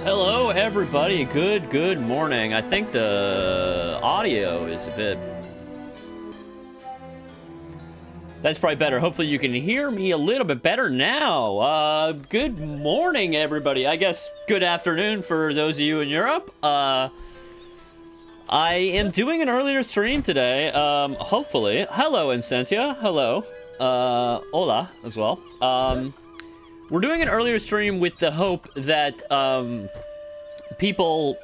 Hello, everybody. Good morning. I think the audio is a bit... That's probably better. Hopefully you can hear me a little bit better now. Good morning, everybody. I guess good afternoon for those of you in Europe. I am doing an earlier stream today, hopefully. Hello, Incentia. Hello. Hola, as well. We're doing an earlier stream with the hope that, people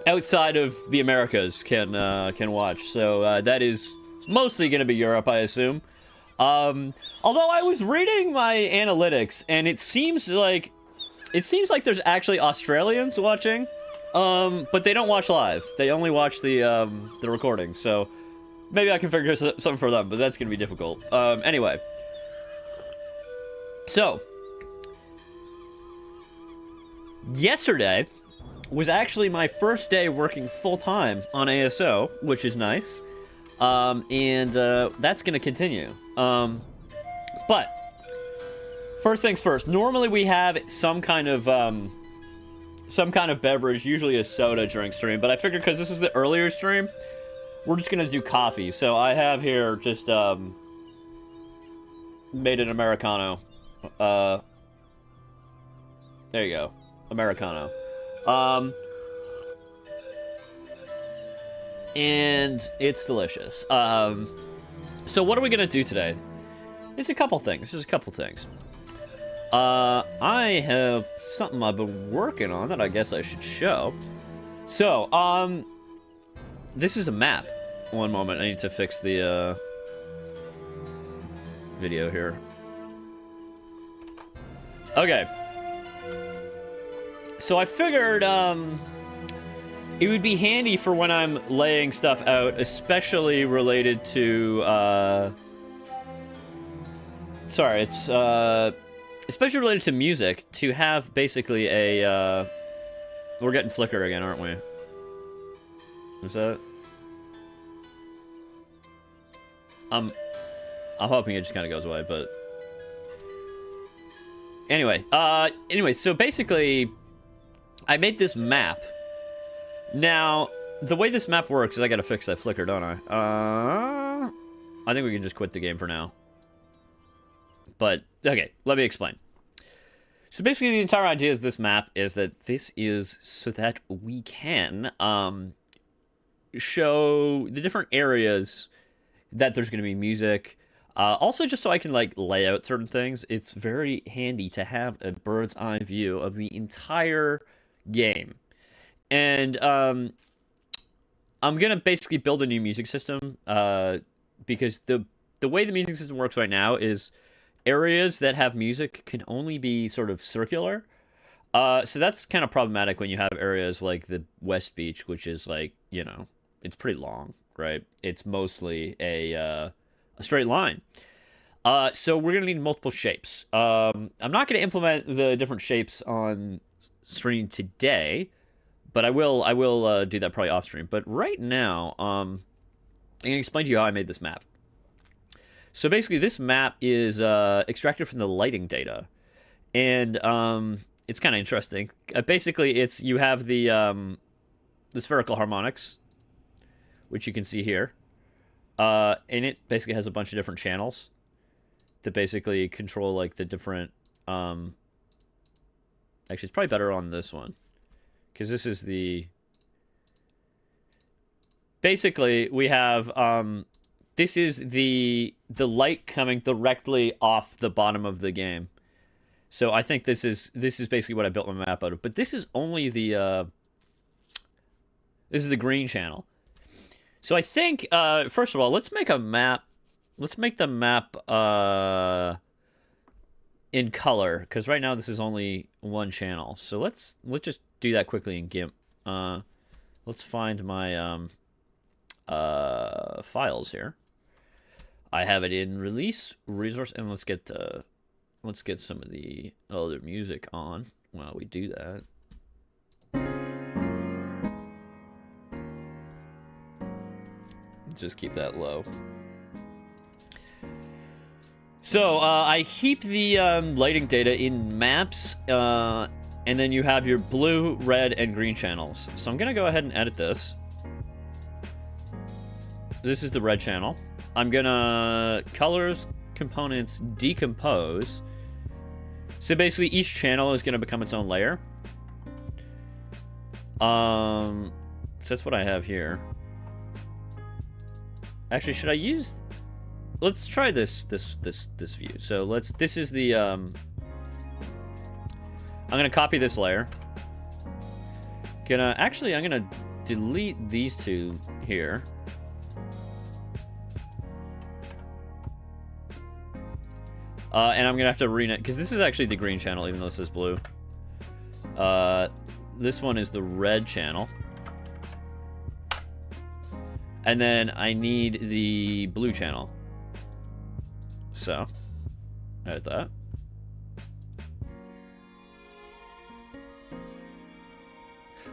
outside of the Americas can watch. So, that is mostly going to be Europe, I assume. Although I was reading my analytics, and it seems like there's actually Australians watching, but they don't watch live. They only watch the recording. So maybe I can figure something for them, but that's gonna be difficult. Anyway, so yesterday was actually my first day working full-time on ASO, which is nice. And that's gonna continue. But first things first, normally we have some kind of beverage, usually a soda during stream, but I figured because this is the earlier stream, we're just gonna do coffee. So I have here just made an Americano. There you go, Americano. And it's delicious. So what are we gonna do today? There's a couple things. I have something I've been working on that I guess I should show. So, this is a map. One moment, I need to fix the, video here. Okay. So I figured, it would be handy for when I'm laying stuff out, especially related to, especially related to music, to have basically a, we're getting flicker again, aren't we? Is that? I'm hoping it just kind of goes away, but... Anyway, so basically, I made this map. Now, the way this map works is I gotta fix that flicker, don't I? I think we can just quit the game for now. But, okay, let me explain. So basically the entire idea of this map is that this is so that we can, show the different areas that there's gonna be music. Also, just so I can, like, lay out certain things, it's very handy to have a bird's eye view of the entire game. And I'm gonna basically build a new music system, because the way the music system works right now is areas that have music can only be sort of circular. So that's kind of problematic when you have areas like the West Beach, which is like, you know, it's pretty long, right? It's mostly a straight line. So we're gonna need multiple shapes. I'm not gonna implement the different shapes on stream today. But I will do that probably off stream. But right now, I'm going to explain to you how I made this map. So basically, this map is extracted from the lighting data. And it's kind of interesting. Basically, you have the spherical harmonics, which you can see here. And it basically has a bunch of different channels to basically control like the different... Actually, it's probably better on this one. Because this is the... Basically, we have... this is the light coming directly off the bottom of the game. So I think this is basically what I built my map out of. But this is only the... this is the green channel. So I think, first of all, let's make a map... Let's make the map in color. Because right now this is only one channel. So let's just... do that quickly in GIMP. Let's find my files here. I have it in release resource, and let's get some of the other music on while we do that. Just keep that low. So I keep the lighting data in maps. And then you have your blue, red, and green channels. So I'm gonna go ahead and edit this. This is the red channel. I'm gonna colors, components, decompose. So basically each channel is gonna become its own layer. So that's what I have here. Actually, should I use... Let's try this view. So this is the, I'm gonna copy this layer. I'm gonna delete these two here. And I'm gonna have to rename, because this is actually the green channel, even though it says blue. This one is the red channel. And then I need the blue channel. So, edit that.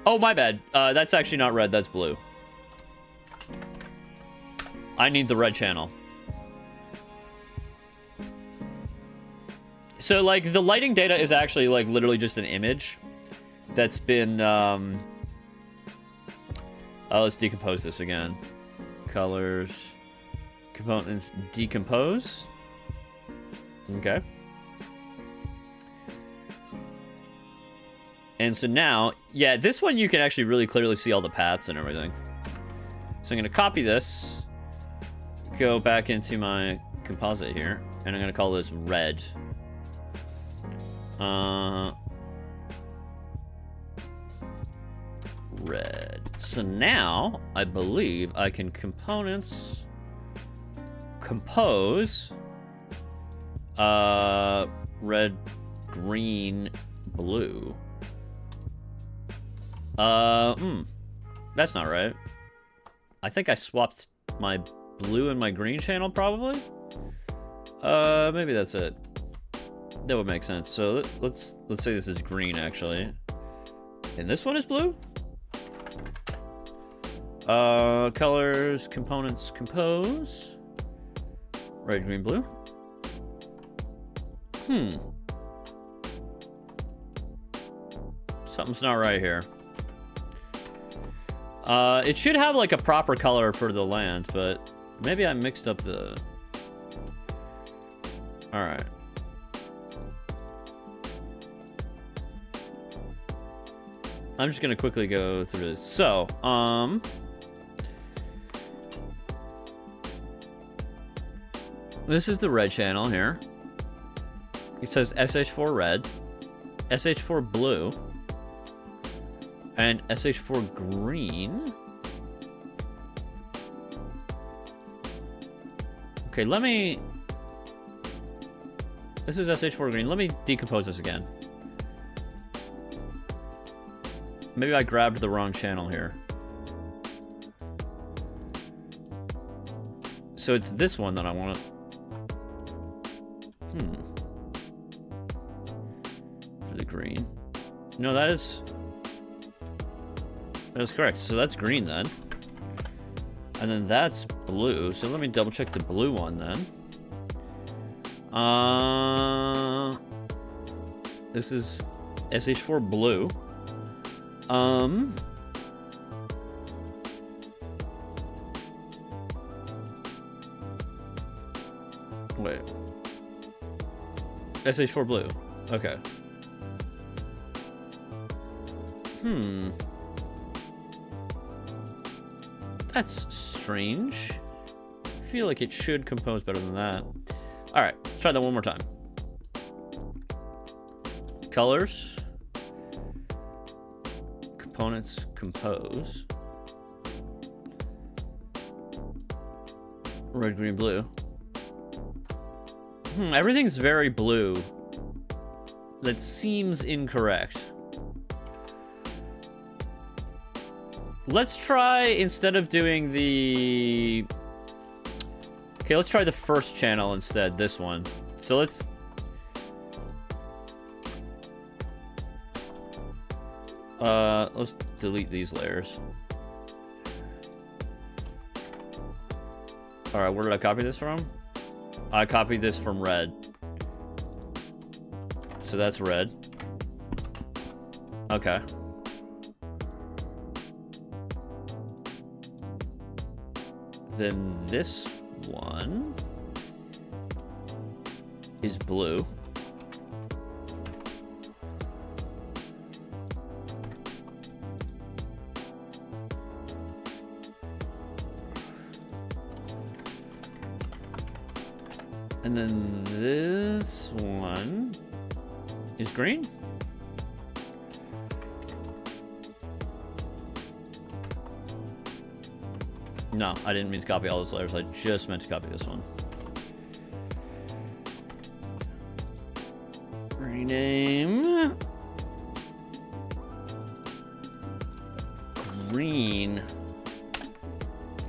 Oh, my bad. That's actually not red, that's blue. I need the red channel. So, like, the lighting data is actually, like, literally just an image that's been, let's decompose this again. Colors, components, decompose. Okay. And so now, yeah, this one you can actually really clearly see all the paths and everything. So I'm going to copy this, go back into my composite here, and I'm going to call this red. Red. So now, I believe I can components, compose, red, green, blue. That's not right. I think I swapped my blue and my green channel, probably. Maybe that's it. That would make sense. So let's say this is green, actually. And this one is blue? Colors, components, compose. Red, green, blue. Something's not right here. It should have like a proper color for the land, but maybe I mixed up the... Alright. I'm just gonna quickly go through this. So, this is the red channel here. It says SH4 red, SH4 blue, and SH4 green. Okay, let me... This is SH4 green. Let me decompose this again. Maybe I grabbed the wrong channel here. So it's this one that I want to... For the green. No, that is correct. So that's green then. And then that's blue. So let me double check the blue one then. This is SH4 blue. Wait. SH4 blue. Okay. That's strange. I feel like it should compose better than that. Alright, let's try that one more time. Colors. Components, compose. Red, green, blue. Everything's very blue. That seems incorrect. Let's try, instead of doing the... Okay, let's try the first channel instead, this one. So let's... Let's delete these layers. Alright, where did I copy this from? I copied this from red. So that's red. Okay. Then this one is blue. And then this one is green. No, I didn't mean to copy all those layers. I just meant to copy this one. Rename. Green.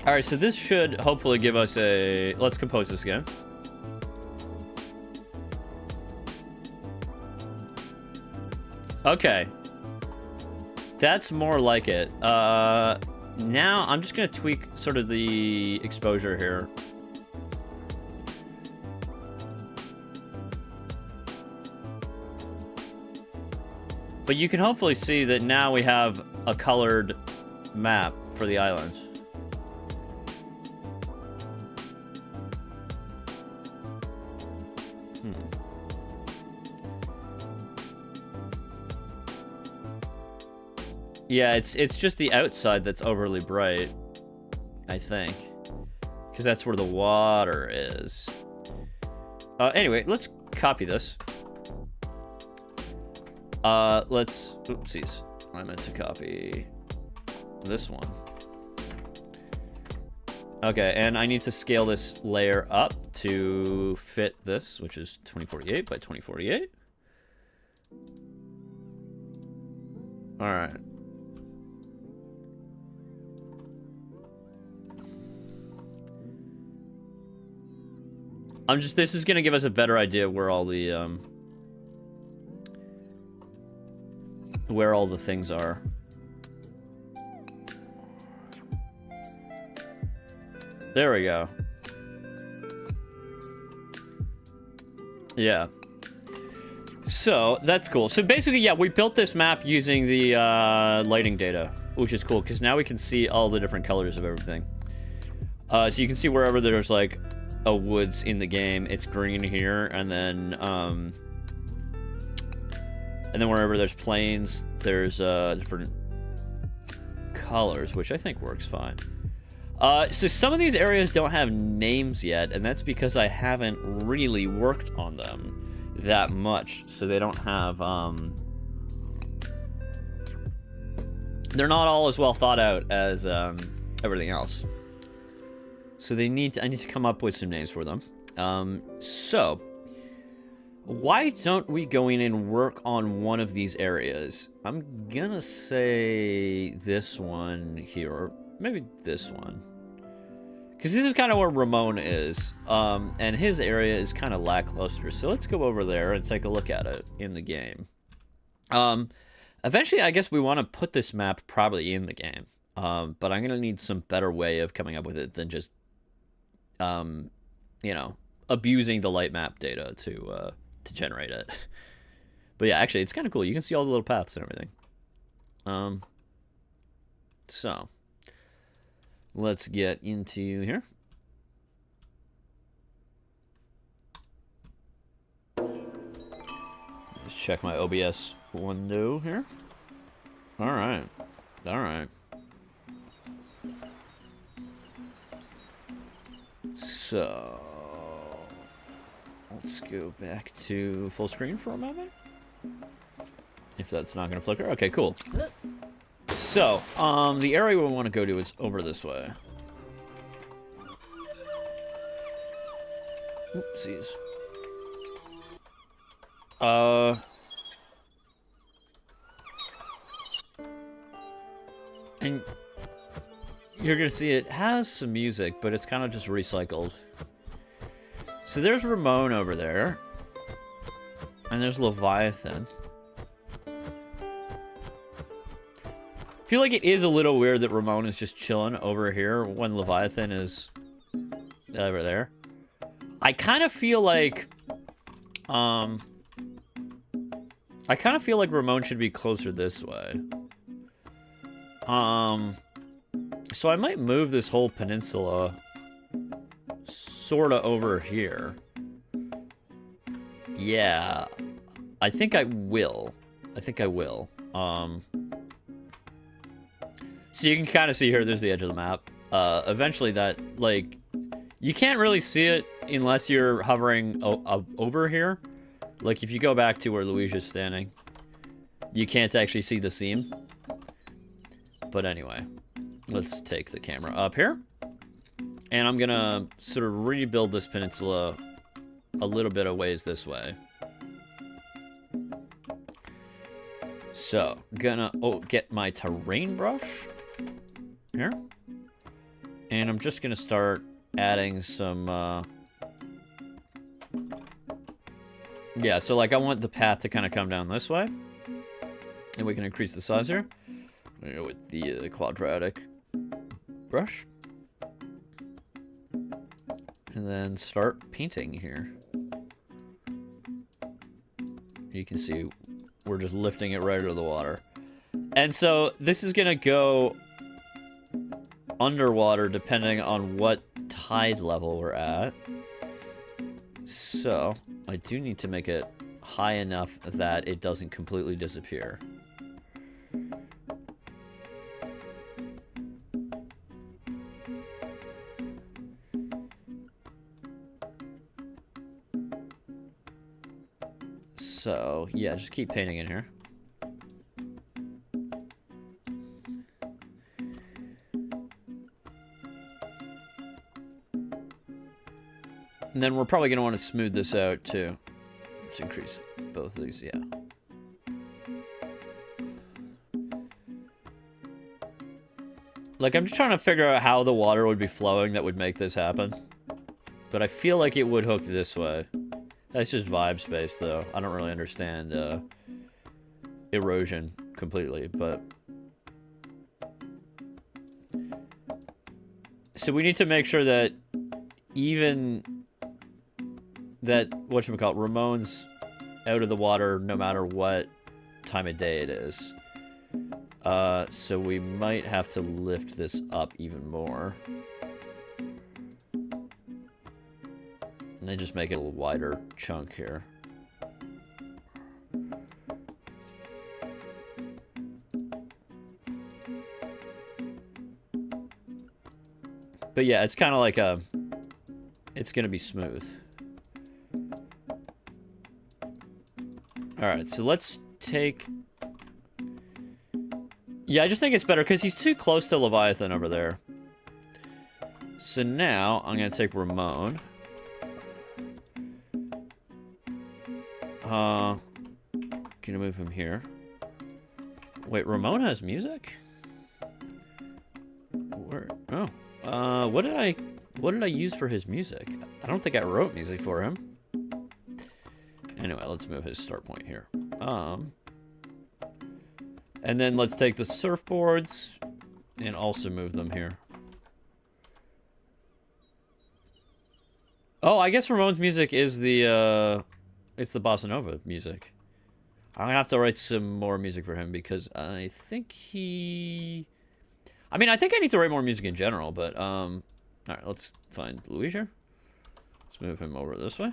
All right, so this should hopefully give us a... Let's compose this again. Okay. That's more like it. Now I'm just gonna tweak sort of the exposure here. But you can hopefully see that now we have a colored map for the island. Yeah, it's just the outside that's overly bright, I think. Because that's where the water is. Anyway, let's copy this. Let's... Oopsies. I meant to copy this one. Okay, and I need to scale this layer up to fit this, which is 2048 by 2048. Alright. This is gonna give us a better idea where all the things are. There we go. Yeah. So, that's cool. So basically, yeah, we built this map using the lighting data, which is cool, because now we can see all the different colors of everything. So you can see wherever there's, like, a woods in the game, it's green here, and then wherever there's plains, there's different colors, which I think works fine. So some of these areas don't have names yet, and that's because I haven't really worked on them that much, so they don't have they're not all as well thought out as everything else. So I need to come up with some names for them. So why don't we go in and work on one of these areas? I'm gonna say this one here, or maybe this one. Because this is kind of where Ramon is, and his area is kind of lackluster. So let's go over there and take a look at it in the game. Eventually, I guess we want to put this map probably in the game, but I'm gonna need some better way of coming up with it than just, you know, abusing the light map data to generate it. But yeah, actually, it's kind of cool. You can see all the little paths and everything. So let's get into here. Let's check my OBS window here. All right. All right. So let's go back to full screen for a moment. If that's not going to flicker. Okay, cool. So, the area we want to go to is over this way. Oopsies. And you're gonna see it has some music, but it's kind of just recycled. So there's Ramon over there. And there's Leviathan. I feel like it is a little weird that Ramon is just chilling over here when Leviathan is over there. I kind of feel like, I kind of feel like Ramon should be closer this way. So I might move this whole peninsula sort of over here. Yeah, I think I will. So you can kind of see here, there's the edge of the map. Eventually that, like, you can't really see it unless you're hovering over here. Like, if you go back to where Luigi's standing, you can't actually see the seam. But anyway, let's take the camera up here. And I'm gonna sort of rebuild this peninsula a little bit of ways this way. So, gonna get my terrain brush here. And I'm just gonna start adding some, yeah, so like I want the path to kind of come down this way. And we can increase the size here with the quadratic brush. And then start painting here. You can see we're just lifting it right out of the water. And so this is gonna go underwater depending on what tide level we're at. So I do need to make it high enough that it doesn't completely disappear. So, yeah, just keep painting in here. And then we're probably going to want to smooth this out, too. Let's increase both of these, yeah. Like, I'm just trying to figure out how the water would be flowing that would make this happen. But I feel like it would hook this way. That's just vibe space, though. I don't really understand erosion completely, but... So we need to make sure that even that, whatchamacallit, Ramon's out of the water no matter what time of day it is. So we might have to lift this up even more. And then just make it a little wider chunk here. But yeah, it's kind of like a... It's going to be smooth. Alright, so let's take... Yeah, I just think it's better because he's too close to Leviathan over there. So now, I'm going to take Ramon. Can I move him here? Wait, Ramon has music? Where? Oh. What did I use for his music? I don't think I wrote music for him. Anyway, let's move his start point here. And then let's take the surfboards and also move them here. Oh, I guess Ramon's music is the, it's the Bossa Nova music. I'm gonna have to write some more music for him because I think he... I mean, I think I need to write more music in general, but, alright, let's find Luigi. Let's move him over this way.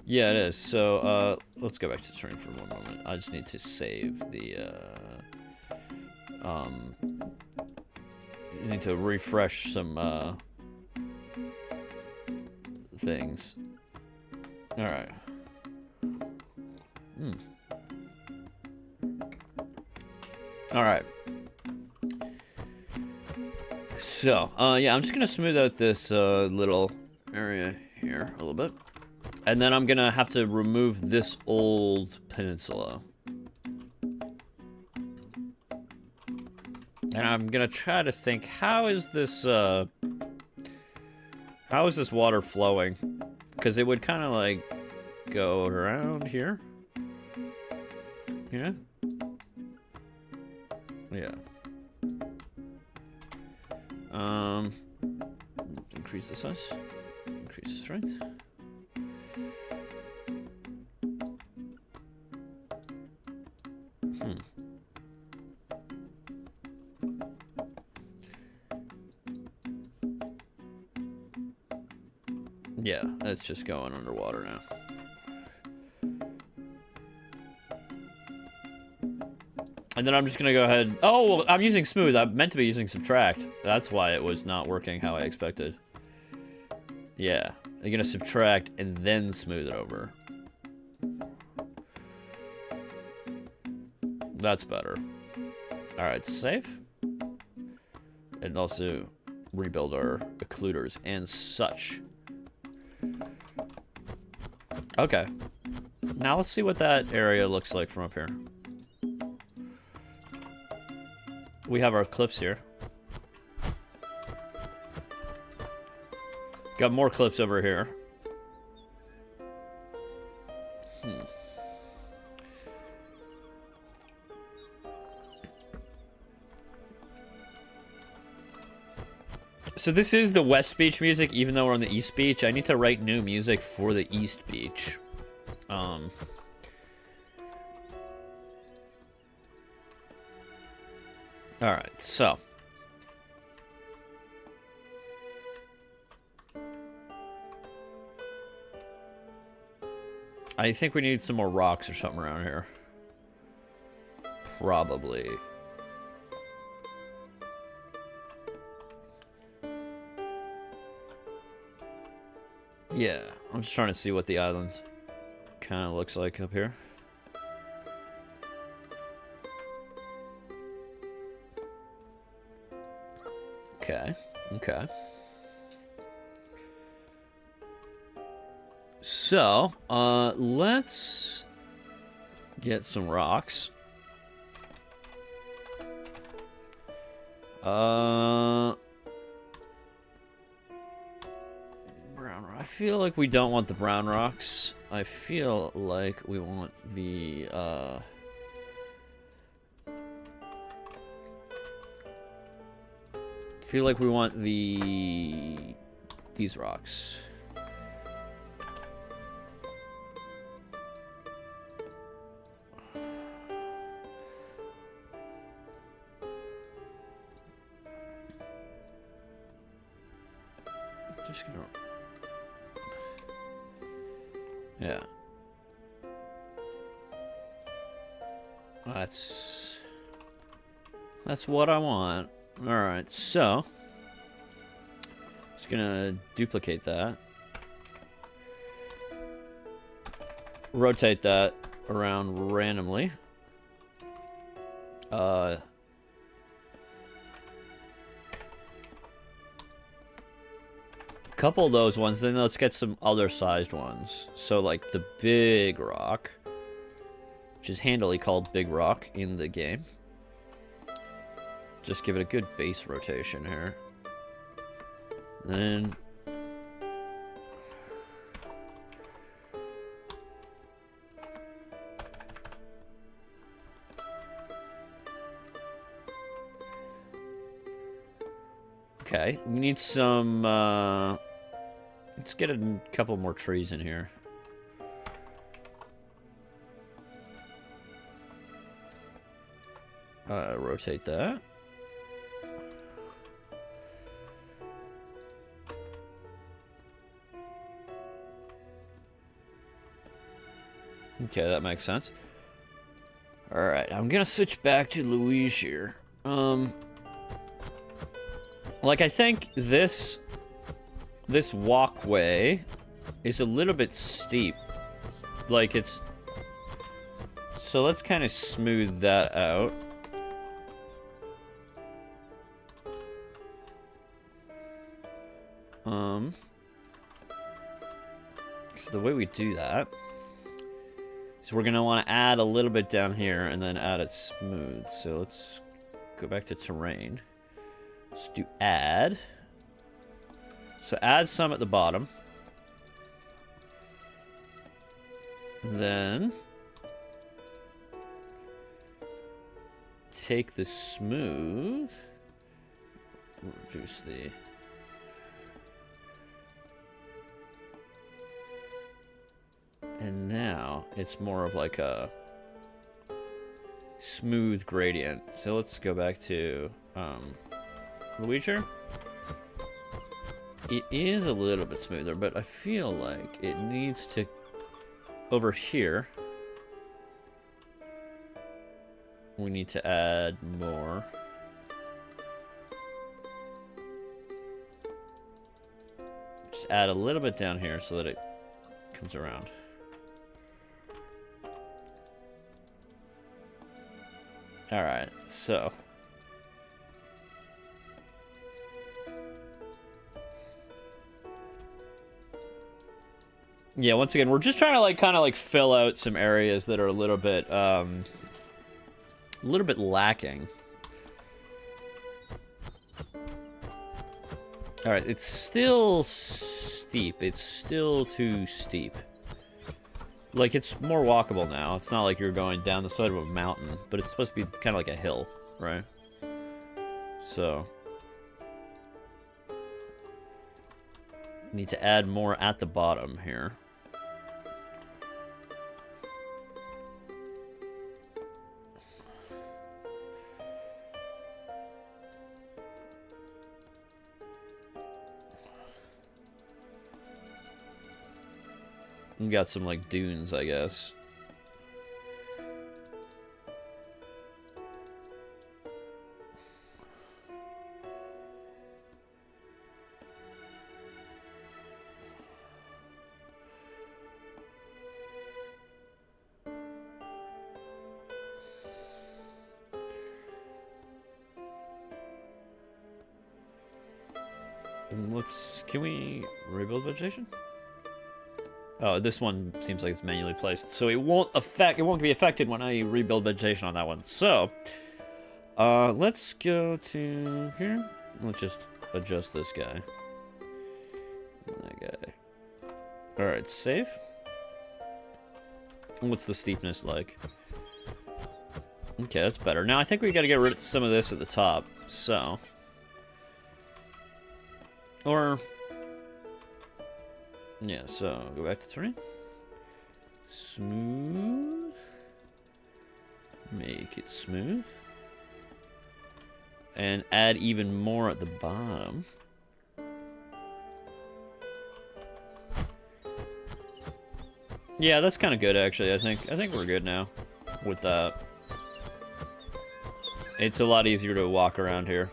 Yeah, it is. So, let's go back to the train for one moment. I just need to save the, you need to refresh some, things. Alright. Alright. So, yeah, I'm just gonna smooth out this, little area here a little bit. And then I'm gonna have to remove this old peninsula. And I'm gonna try to think, how is this water flowing? Because it would kind of like go around here. Yeah? Yeah. Increase the size. Increase the strength. Yeah, it's just going underwater now. And then I'm just gonna go ahead. Oh, I'm using smooth. I meant to be using subtract. That's why it was not working how I expected. Yeah, you're gonna subtract and then smooth it over. That's better. All right, save. And also rebuild our occluders and such. Okay. Now let's see what that area looks like from up here. We have our cliffs here. Got more cliffs over here. So this is the West Beach music, even though we're on the East Beach. I need to write new music for the East Beach. Alright, so. I think we need some more rocks or something around here. Probably. Yeah, I'm just trying to see what the island kind of looks like up here. Okay, okay. So, let's get some rocks. Brown rock. I feel like we don't want the brown rocks. I feel like we want the, feel like we want these rocks. Just gonna... Yeah. That's what I want. Alright, so just gonna duplicate that. Rotate that around randomly. Couple of those ones, then let's get some other sized ones. So like the big rock, which is handily called big rock in the game. Just give it a good base rotation here. Then okay, we need some let's get a couple more trees in here. Rotate that. Okay, that makes sense. Alright, I'm gonna switch back to Louise here. Like, I think this walkway is a little bit steep. Like, it's... So let's kind of smooth that out. So the way we do that... So we're going to want to add a little bit down here and then add it smooth. So let's go back to terrain. Let's do add. So add some at the bottom. Then take the smooth. Reduce the... And now it's more of like a smooth gradient. So let's go back to Luigi. It is a little bit smoother, but I feel like it needs to... Over here, we need to add more. Just add a little bit down here so that it comes around. Alright, so... Yeah, once again, we're just trying to like kind of like fill out some areas that are a little bit lacking. All right, it's still steep. It's still too steep. Like, it's more walkable now. It's not like you're going down the side of a mountain, but it's supposed to be kind of like a hill, right? So need to add more at the bottom here. We got some, like, dunes, I guess. And can we rebuild vegetation? Oh, this one seems like it's manually placed, so it won't be affected when I rebuild vegetation on that one. So, let's go to here. Let's just adjust this guy. That guy. All right, save. What's the steepness like? Okay, that's better. Now I think we got to get rid of some of this at the top. So, or. Yeah, so go back to terrain. Smooth. Make it smooth. And add even more at the bottom. Yeah, that's kind of good actually. I think we're good now with that. It's a lot easier to walk around here.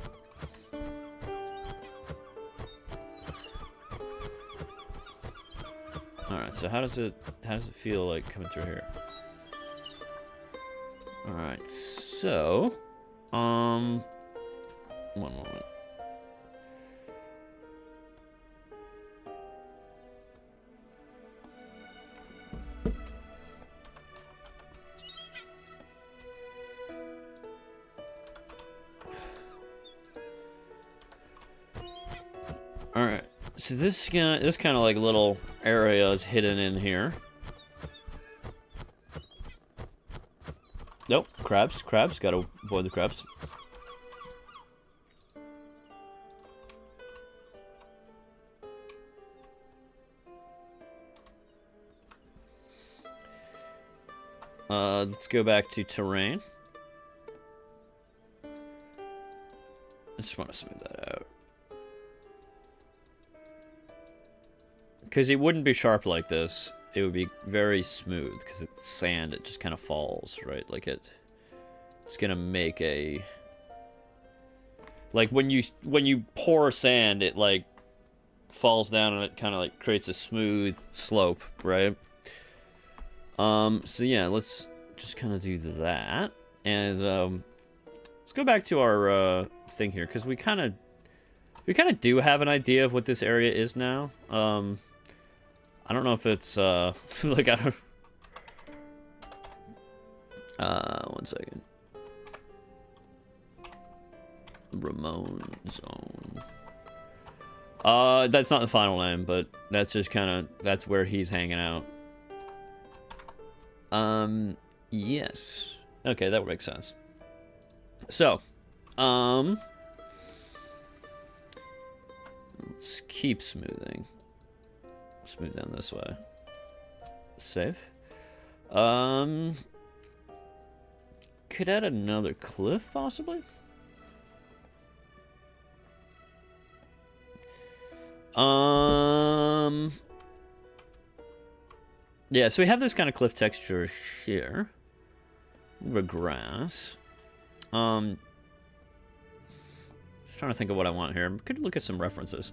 Alright, so how does it feel like coming through here? Alright, so one moment. Alright. So this kind of like little area is hidden in here. Nope, crabs, gotta avoid the crabs. Let's go back to terrain. I just want to smooth that out. Because it wouldn't be sharp like this. It would be very smooth because it's sand. It just kind of falls, right? Like it's gonna make a... Like when you pour sand, it like falls down and it kind of like creates a smooth slope, right? So yeah, let's just kind of do that. And let's go back to our thing here because we kind of do have an idea of what this area is now. I don't know if it's, like, I don't... one second. Ramon Zone. That's not the final name, but that's just kind of, that's where he's hanging out. Yes. Okay, that would make sense. So, let's keep smoothing. Smooth down this way. Save. Could add another cliff, possibly? Yeah, so we have this kind of cliff texture here. With grass. Just trying to think of what I want here. Could look at some references.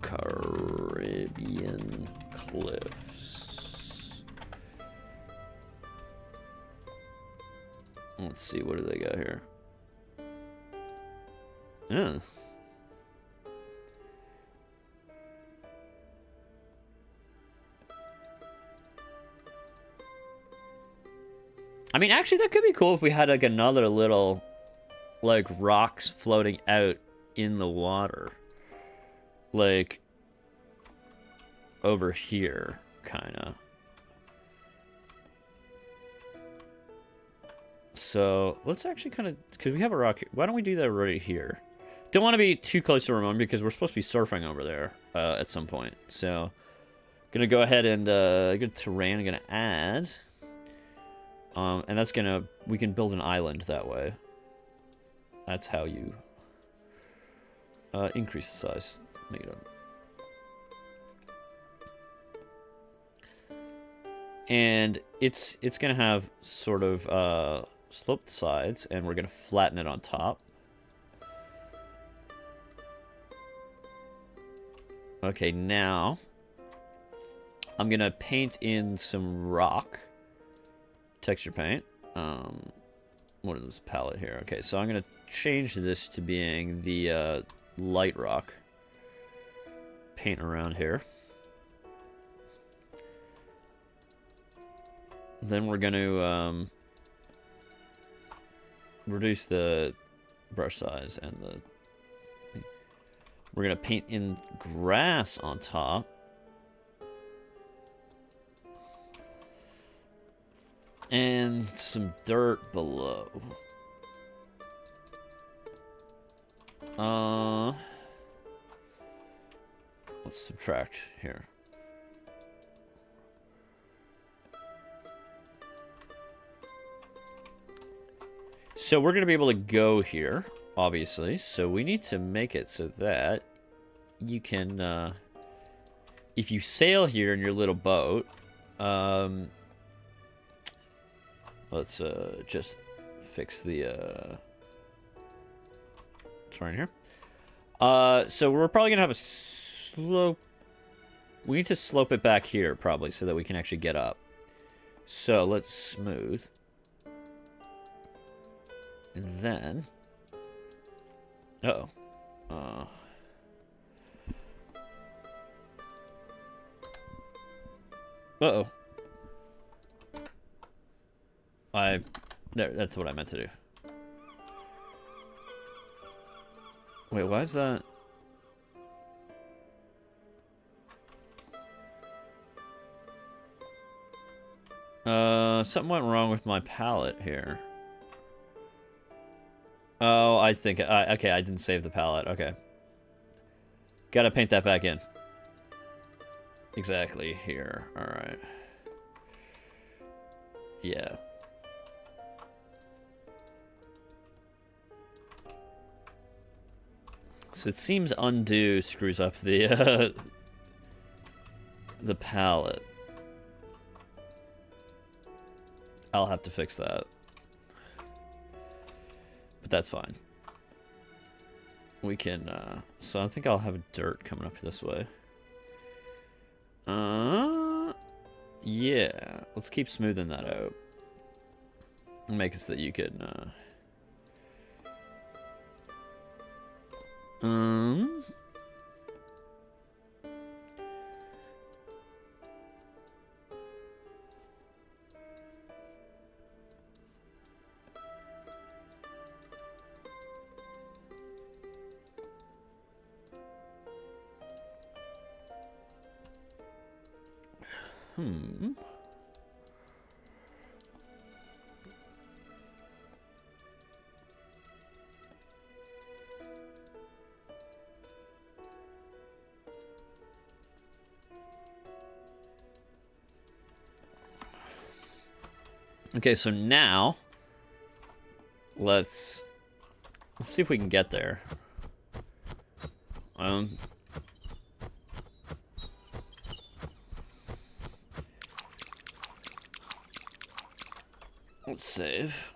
Caribbean cliffs. Let's see, what do they got here? Yeah. I mean, actually, that could be cool if we had, like, another little, like, rocks floating out in the water. Like, over here, kind of. So, let's actually kind of, because we have a rock here. Why don't we do that right here? Don't want to be too close to Ramon because we're supposed to be surfing over there at some point. So, gonna go ahead and go to terrain. I'm gonna add. And that's gonna, we can build an island that way. That's how you increase the size. Make it up. And it's gonna have sort of sloped sides, and we're gonna flatten it on top. Okay, now I'm gonna paint in some rock. Texture paint. What is this palette here? Okay, so I'm gonna change this to being the light rock. Paint around here. Then we're gonna reduce the brush size and we're gonna paint in grass on top. And some dirt below. Let's subtract here. So we're going to be able to go here, obviously. So we need to make it so that you can, if you sail here in your little boat, let's just fix the terrain here. So we're probably gonna have a slope. We need to slope it back here probably so that we can actually get up. So let's smooth. And then uh-oh. Uh-oh. That's what I meant to do. Wait, why is that? Something went wrong with my palette here. Oh, I think, okay, I didn't save the palette, okay. Gotta paint that back in. Exactly here, alright. Yeah. So it seems undo screws up the the palette. I'll have to fix that. But that's fine. We can so I think I'll have dirt coming up this way. Yeah, let's keep smoothing that out. Make it so that you can Okay, so now let's see if we can get there. Let's save.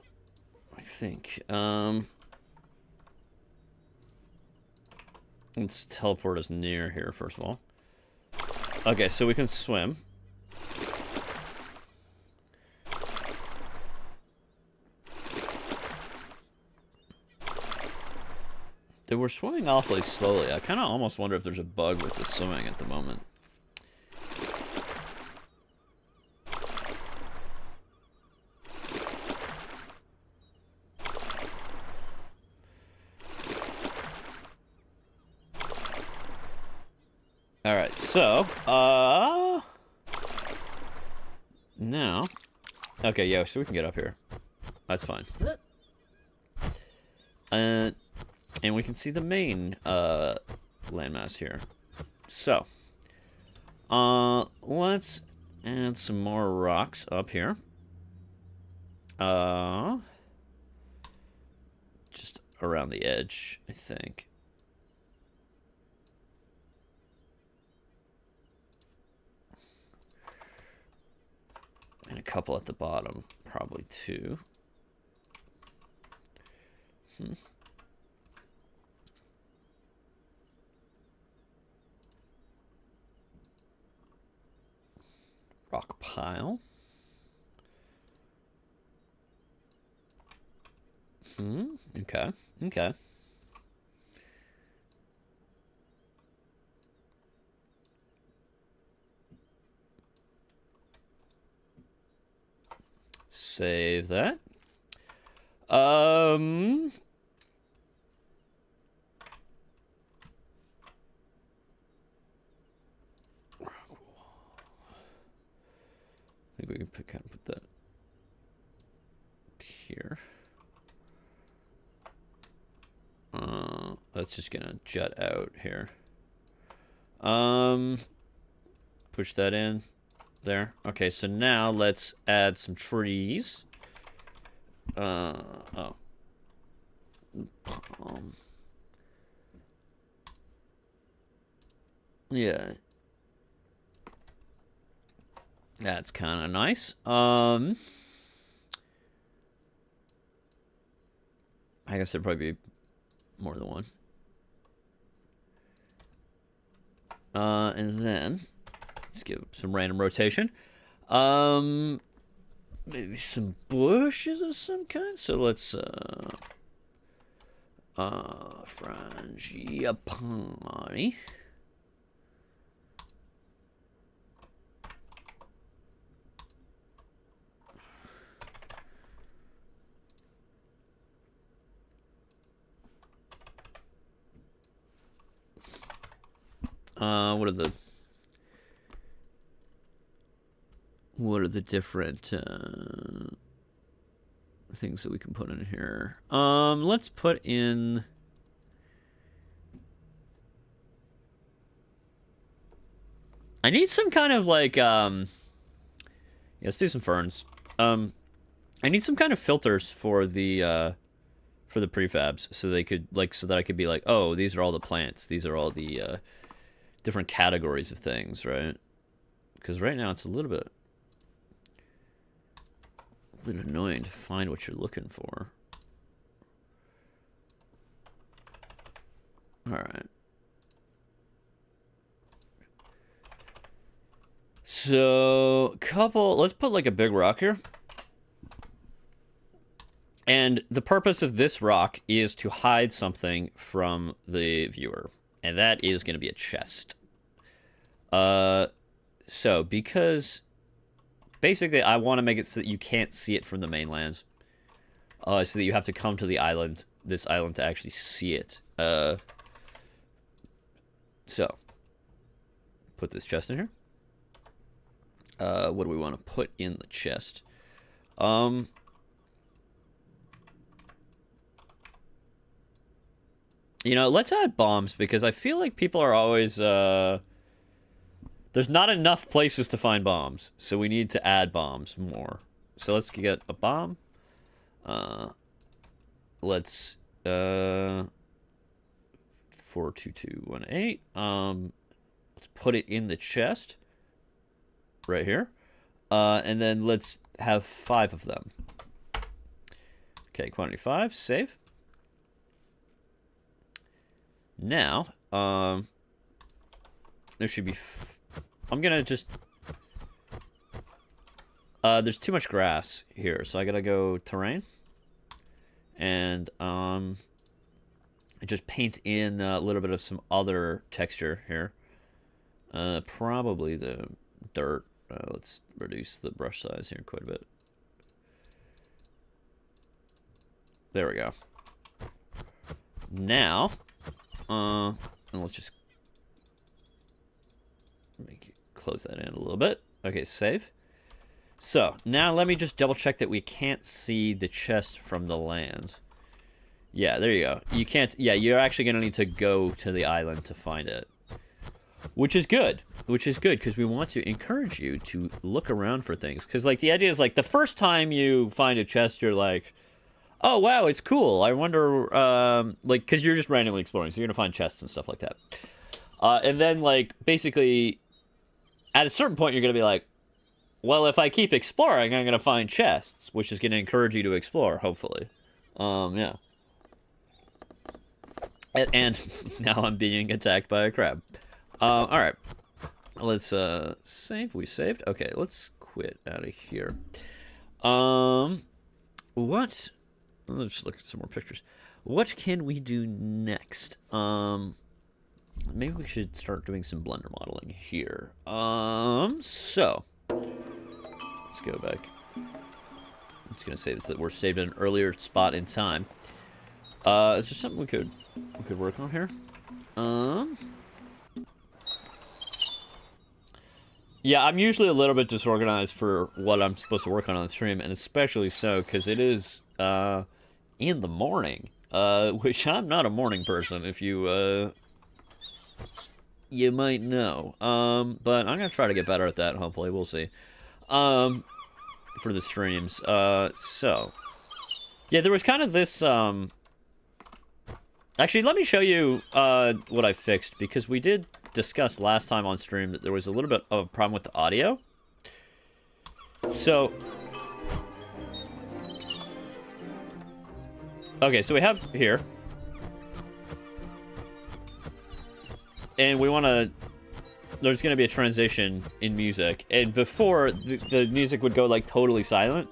I think. Let's teleport us near here, first of all. Okay, so we can swim. We're swimming awfully slowly. I kind of almost wonder if there's a bug with the swimming at the moment. Alright, so, now, okay, yeah, so we can get up here. That's fine. And we can see the main, landmass here. So, let's add some more rocks up here. Just around the edge, I think. And a couple at the bottom, probably two. Rock pile. Okay. Okay. Save that. I think we can kind of put that here. That's just gonna jut out here. Push that in there. Okay, so now let's add some trees. Oh. Yeah. That's kind of nice. I guess there'd probably be more than one. And then just give some random rotation. Maybe some bushes of some kind. So let's frangipani. What are the different things that we can put in here? Let's put in. I need some kind of like yeah, let's do some ferns. I need some kind of filters for the prefabs, so they could so that I could be like, oh, these are all the plants. These are all the different categories of things, right? Because right now it's a little bit annoying to find what you're looking for. All right. So, let's put like a big rock here. And the purpose of this rock is to hide something from the viewer. And that is going to be a chest. So, because basically I want to make it so that you can't see it from the mainland. So that you have to come to the island, this island, to actually see it. So, put this chest in here. What do we want to put in the chest? You know, let's add bombs, because I feel like people are always, there's not enough places to find bombs, so we need to add bombs more. So let's get a bomb. Let's, 42218. Let's put it in the chest right here. And then let's have 5 of them. Okay, quantity 5, save. Now, there should be... I'm gonna just... there's too much grass here, so I gotta go terrain. And, just paint in a little bit of some other texture here. Probably the dirt. Let's reduce the brush size here quite a bit. There we go. Now, and let's just close that in a little bit. Okay, save. So, now let me just double check that we can't see the chest from the land. Yeah, there you go. You can't, yeah, you're actually going to need to go to the island to find it. Which is good, because we want to encourage you to look around for things. Because, like, the idea is, like, the first time you find a chest, you're like, oh, wow, it's cool. I wonder, like, because you're just randomly exploring, so you're going to find chests and stuff like that. And then, like, basically, at a certain point, you're going to be like, well, if I keep exploring, I'm going to find chests, which is going to encourage you to explore, hopefully. Yeah. And now I'm being attacked by a crab. Alright. Let's, save. We saved. Okay, let's quit out of here. What? Let's just look at some more pictures. What can we do next? Maybe we should start doing some Blender modeling here. So. Let's go back. I'm just gonna say this, that we're saved at an earlier spot in time. Is there something we could work on here? Yeah, I'm usually a little bit disorganized for what I'm supposed to work on the stream, and especially so because it is in the morning, which I'm not a morning person, if you you might know. But I'm gonna try to get better at that. Hopefully, we'll see. For the streams. So yeah, there was kind of this. Actually, let me show you what I fixed, because we did discuss last time on stream that there was a little bit of a problem with the audio. So, okay, so we have here, and we want to, there's going to be a transition in music, and before the music would go like totally silent,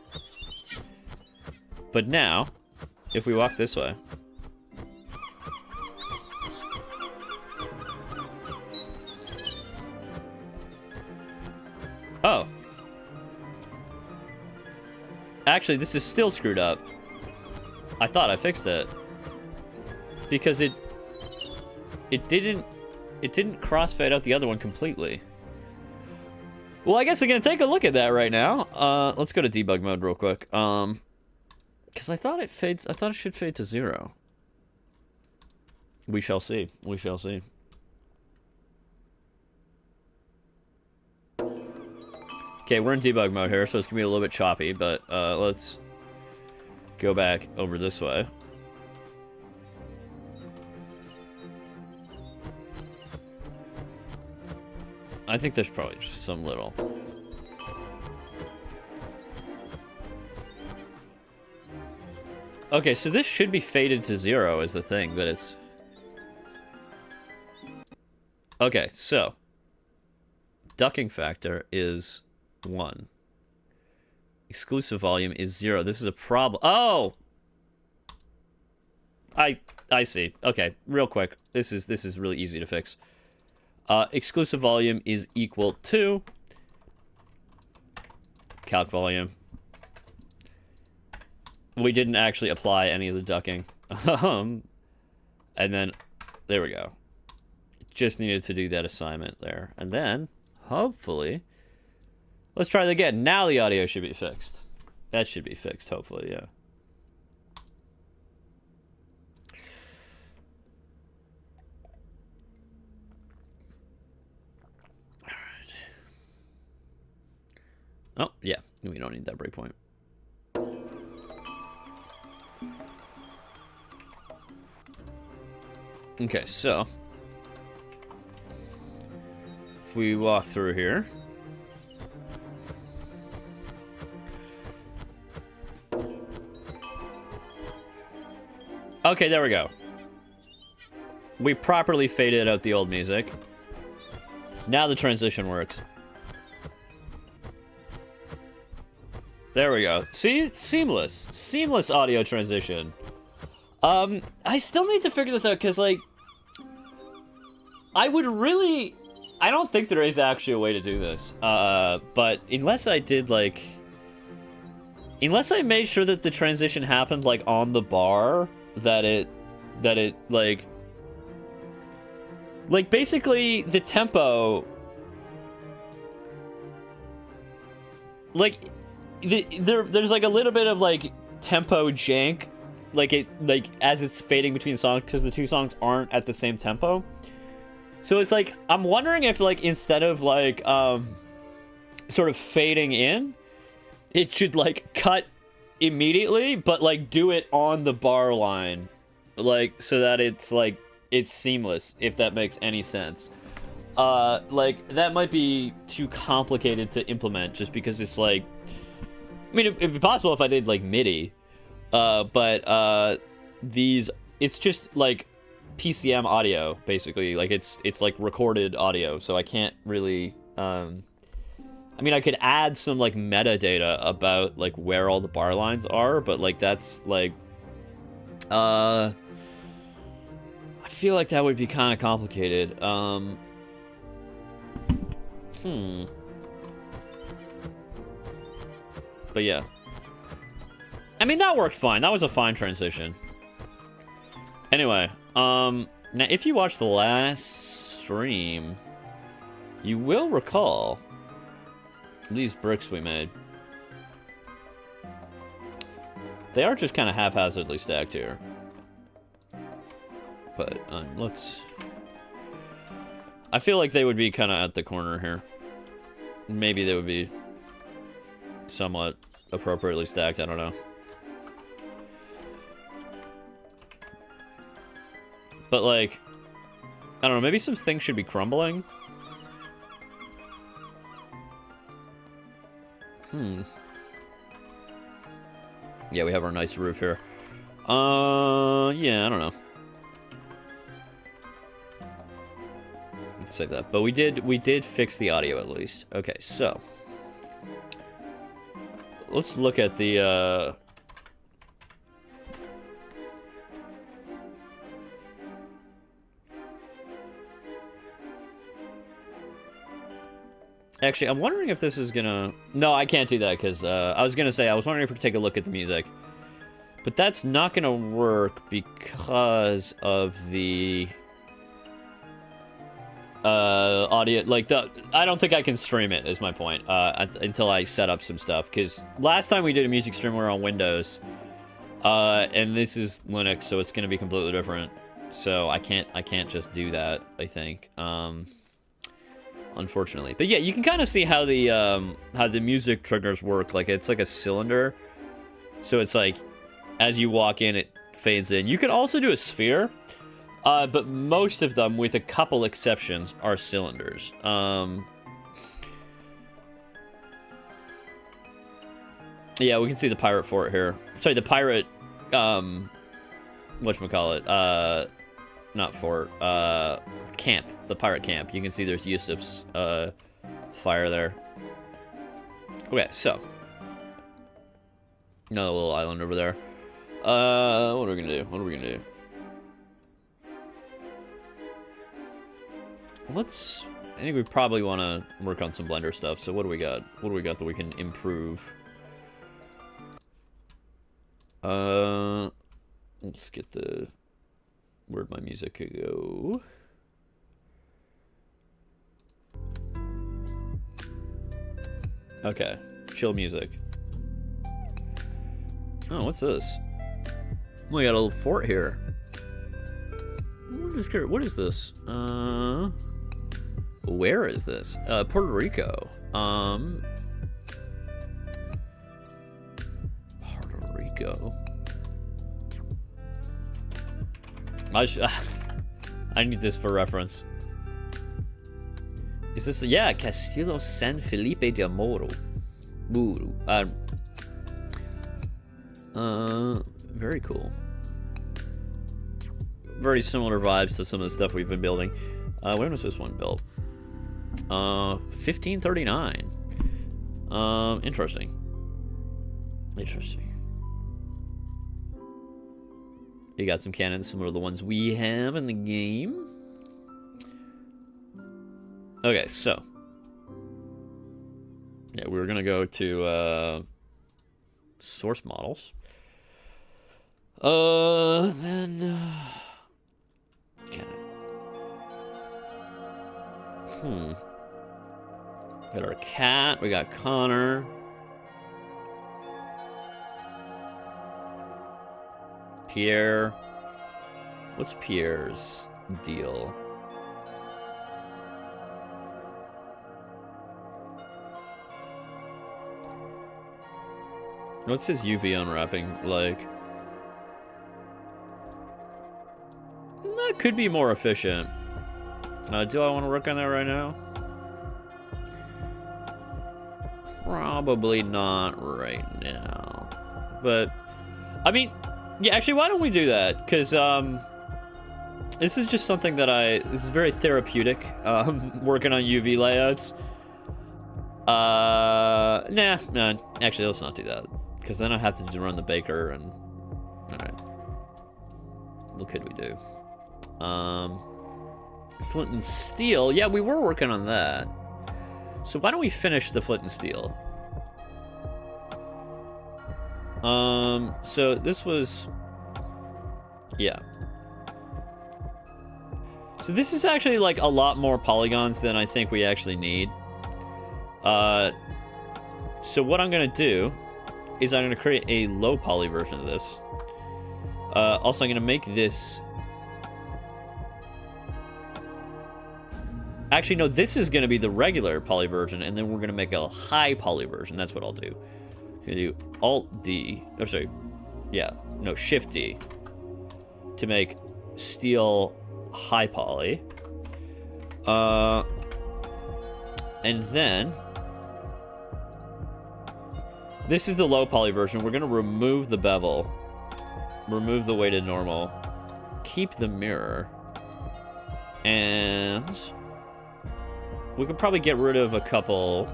but now if we walk this way, oh. Actually, this is still screwed up. I thought I fixed it. Because it didn't crossfade out the other one completely. Well, I guess I'm gonna take a look at that right now. Let's go to debug mode real quick. Because I thought it should fade to 0. We shall see. We shall see. Okay, we're in debug mode here, so it's gonna be a little bit choppy, but let's go back over this way. I think there's probably just some little... Okay, so this should be faded to 0 is the thing, but it's... Okay, so... Ducking factor is 1. Exclusive volume is 0. This is a problem. Oh! I see. Okay, real quick. This is really easy to fix. Exclusive volume is equal to calc volume. We didn't actually apply any of the ducking. And then, there we go. Just needed to do that assignment there. And then, hopefully, let's try it again. Now the audio should be fixed. That should be fixed, hopefully, yeah. Oh, yeah. We don't need that breakpoint. Okay, so if we walk through here. Okay, there we go. We properly faded out the old music. Now the transition works. There we go. See? Seamless. Seamless audio transition. I still need to figure this out, because, like, I don't think there is actually a way to do this. But unless I did, like... Unless I made sure that the transition happened, like, on the bar, that it, like... Like, basically, the tempo... Like, there's, like, a little bit of, like, tempo jank, like, as it's fading between songs, because the two songs aren't at the same tempo. So it's, like, I'm wondering if, like, instead of, like, sort of fading in, it should, like, cut immediately, but, like, do it on the bar line. Like, so that it's, like, it's seamless, if that makes any sense. Like, that might be too complicated to implement, just because it's, like... I mean, it'd be possible if I did, like, MIDI. But these... It's just, like, PCM audio, basically. Like, it's like, recorded audio, so I can't really... I mean, I could add some, like, metadata about, like, where all the bar lines are, but, like, that's, like... I feel like that would be kind of complicated. But yeah. I mean, that worked fine. That was a fine transition. Anyway, now if you watched the last stream, you will recall these bricks we made. They are just kind of haphazardly stacked here. But let's... I feel like they would be kind of at the corner here. Maybe they would be somewhat appropriately stacked, I don't know. But, like, I don't know, maybe some things should be crumbling? Yeah, we have our nice roof here. Yeah, I don't know. Let's save that. But we did fix the audio at least. Okay, so let's look at the Actually, I'm wondering if this is gonna... No, I can't do that, because I was gonna say, I was wondering if we could take a look at the music. But that's not gonna work because of the... audio, like, I don't think I can stream it, is my point, until I set up some stuff, because last time we did a music stream, we were on Windows, and this is Linux, so it's gonna be completely different, so I can't just do that, I think, unfortunately. But yeah, you can kind of see how the music triggers work. Like, it's like a cylinder, so it's like, as you walk in, it fades in. You could also do a sphere, but most of them, with a couple exceptions, are cylinders. Yeah, we can see the pirate fort here. Sorry, the pirate, whatchamacallit, not fort, camp. The pirate camp. You can see there's Yusuf's, fire there. Okay, so. Another little island over there. What are we gonna do? I think we probably want to work on some Blender stuff. So what do we got? What do we got that we can improve? Let's get the... Where'd my music go? Okay, chill music. Oh, what's this? We got a little fort here. What is this? Where is this? Puerto Rico. Puerto Rico. I need this for reference. Is this... Yeah, Castillo San Felipe de Moro. Very cool. Very similar vibes to some of the stuff we've been building. When was this one built? 1539. Interesting. Interesting. You got some cannons similar to the ones we have in the game. Okay, so. Yeah, we're gonna go to source models. Then got our cat, we got Connor. Pierre. What's Pierre's deal? What's his UV unwrapping like? That could be more efficient. Do I want to work on that right now? Probably not right now. But, I mean, yeah, actually, why don't we do that? Because, this is just something that this is very therapeutic, working on UV layouts. Nah, actually, let's not do that. Because then I have to run the baker and... Alright. What could we do? Flint and steel. Yeah, we were working on that. So why don't we finish the flint and steel? So this was... Yeah. So this is actually like a lot more polygons than I think we actually need. So what I'm gonna do is I'm gonna create a low poly version of this. Also, I'm gonna make this... Actually, no, this is gonna be the regular poly version, and then we're gonna make a high poly version. That's what I'll do. I'm gonna do Alt-D, or sorry, yeah, no, Shift-D to make steel high poly. And then this is the low poly version. We're gonna remove the bevel, remove the weighted normal, keep the mirror, and we could probably get rid of a couple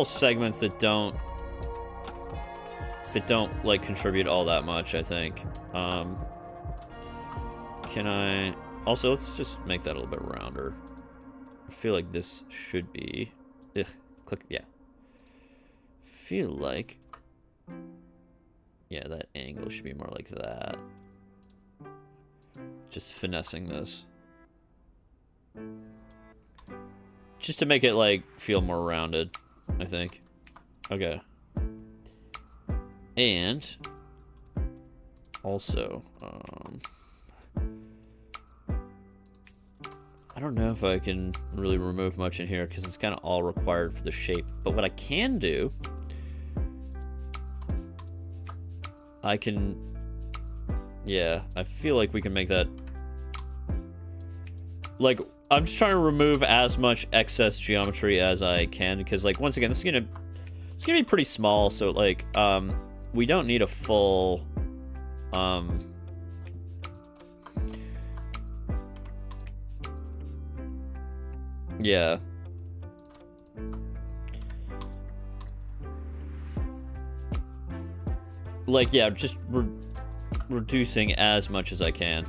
segments that don't like contribute all that much, I think. Can I also, let's just make that a little bit rounder. I feel like this should be click, yeah. Feel like, yeah, that angle should be more like that. Just finessing this. Just to make it, like, feel more rounded, I think. Okay. And also, I don't know if I can really remove much in here because it's kind of all required for the shape. But what I can do, I can, yeah, I feel like we can make that, like, I'm just trying to remove as much excess geometry as I can because, like, once again, it's gonna be pretty small. So, like, we don't need a full, yeah. Like, yeah, just reducing as much as I can.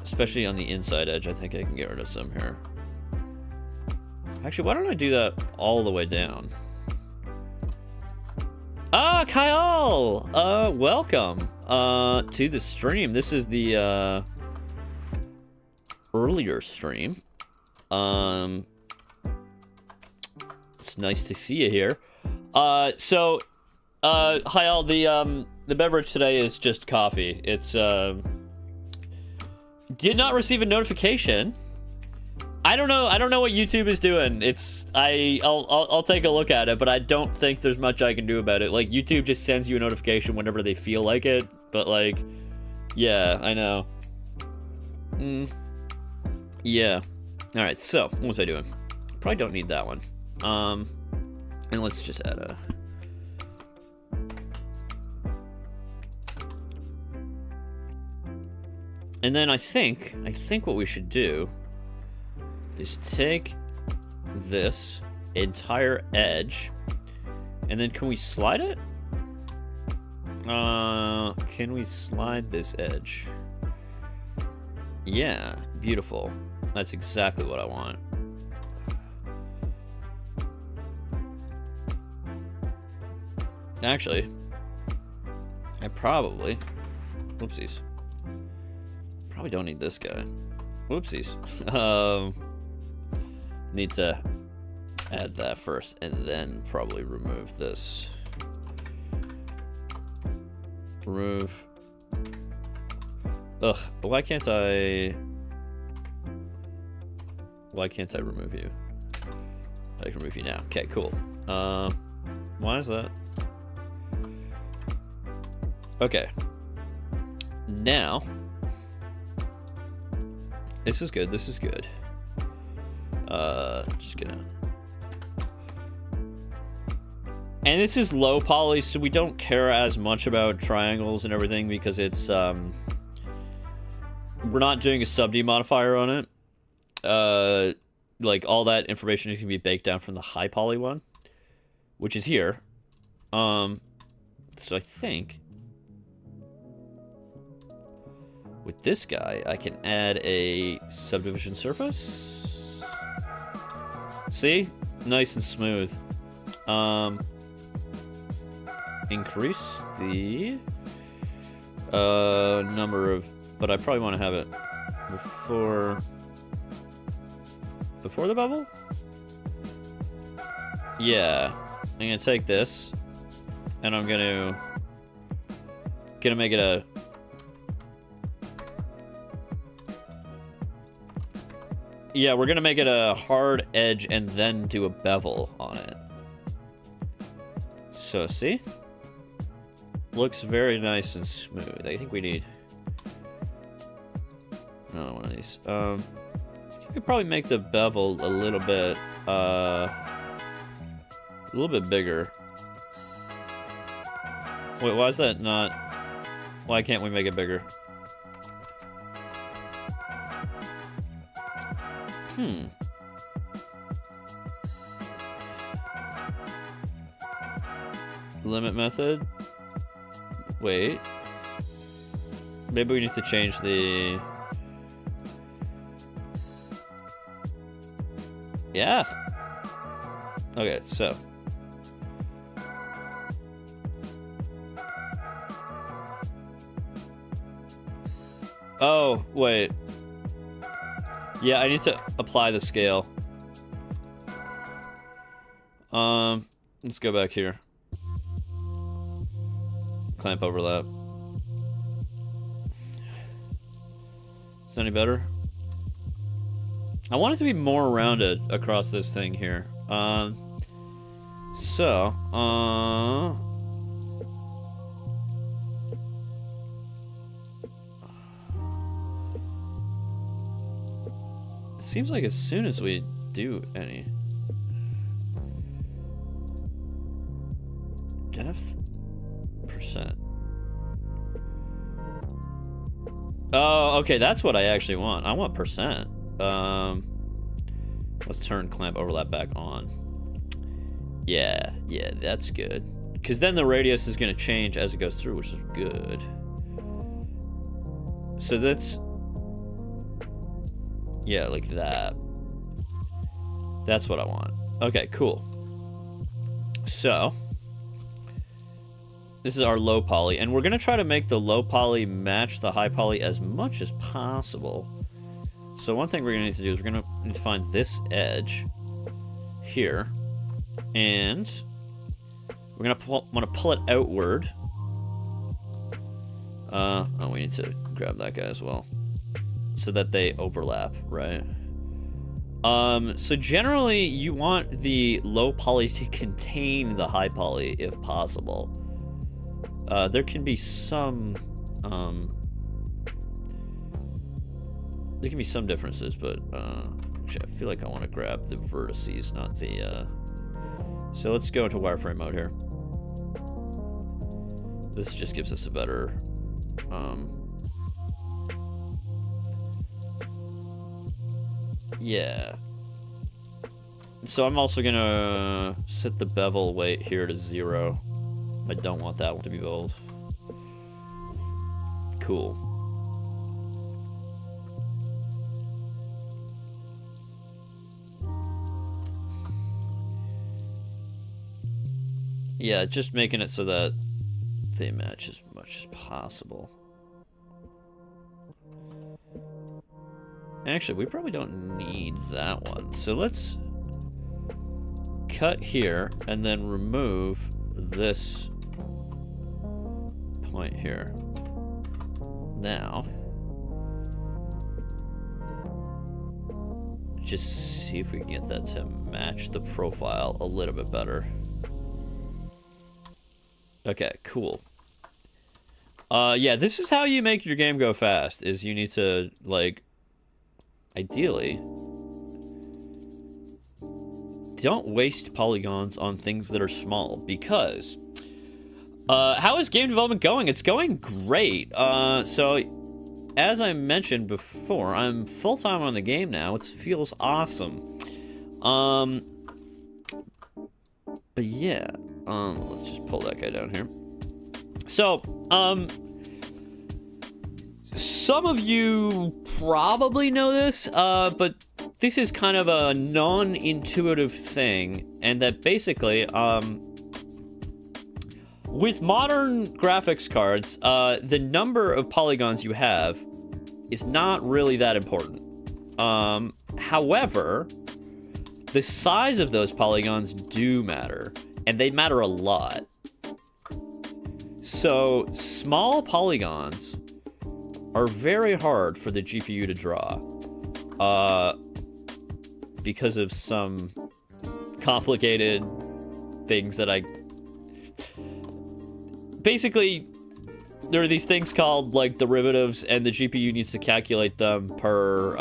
Especially on the inside edge, I think I can get rid of some here. Actually, why don't I do that all the way down? Ah, Kyle! Welcome to the stream. This is the earlier stream. It's nice to see you here. So, Kyle, the beverage today is just coffee. It's did not receive a notification I don't know. I don't know what YouTube is doing. I'll take a look at it, but I don't think there's much I can do about it. Like, YouTube just sends you a notification whenever they feel like it. But like, yeah, I know. Yeah. All right. So what was I doing? Probably don't need that one. And let's just add a. And then I think what we should do is take this entire edge, and then can we slide it? Can we slide this edge? Yeah, beautiful. That's exactly what I want. Actually, I probably, whoopsies. Probably don't need this guy. Whoopsies. Need to add that first and then probably remove this. Remove. Ugh, why can't I remove you? I can remove you now. Okay, cool. Why is that? Okay. Now, this is good. This is good. Just gonna. And this is low poly, so we don't care as much about triangles and everything because it's we're not doing a sub D modifier on it. Like all that information is gonna be baked down from the high poly one, which is here. So I think with this guy, I can add a subdivision surface. See? Nice and smooth. Increase the number of, but I probably want to have it before the bubble? Yeah. I'm gonna take this and I'm gonna make it a yeah, we're gonna make it a hard edge and then do a bevel on it. So see? Looks very nice and smooth. I think we need another one of these. We could probably make the bevel a little bit bigger. Wait, why is that not? Why can't we make it bigger? Limit method. Wait. Maybe we need to change the. Yeah. Okay, so. Oh, wait. Yeah, I need to apply the scale. Let's go back here. Clamp overlap. Is that any better? I want it to be more rounded across this thing here. It seems like as soon as we do any depth percent. Oh, okay, that's what I actually want. I want percent. Let's turn clamp overlap back on. Yeah, that's good. Because then the radius is going to change as it goes through, which is good. So that's... yeah, like that. That's what I want. Okay, cool. So... this is our low poly, and we're going to try to make the low poly match the high poly as much as possible. So one thing we're going to need to do is we're going to need to find this edge here, and we're going to want to pull it outward. Oh, we need to grab that guy as well, so that they overlap, right? So generally, you want the low poly to contain the high poly if possible. There can be some, differences, but actually, I feel like I want to grab the vertices, not the. So let's go into wireframe mode here. This just gives us a better. Yeah. So I'm also gonna set the bevel weight here to 0. I don't want that one to be bold. Cool. Yeah, just making it so that they match as much as possible. Actually, we probably don't need that one. So let's cut here and then remove this point here. Now, just see if we can get that to match the profile a little bit better. Okay, cool. Yeah, this is how you make your game go fast, is you need to, like, ideally, don't waste polygons on things that are small, because how is game development going? It's going great. So as I mentioned before, I'm full-time on the game now. It feels awesome. But yeah, let's just pull that guy down here. So, some of you probably know this, but this is kind of a non-intuitive thing, and that basically, with modern graphics cards, the number of polygons you have is not really that important. However, the size of those polygons do matter, and they matter a lot. So, small polygons are very hard for the GPU to draw, because of some complicated things that basically, there are these things called, like, derivatives, and the GPU needs to calculate them per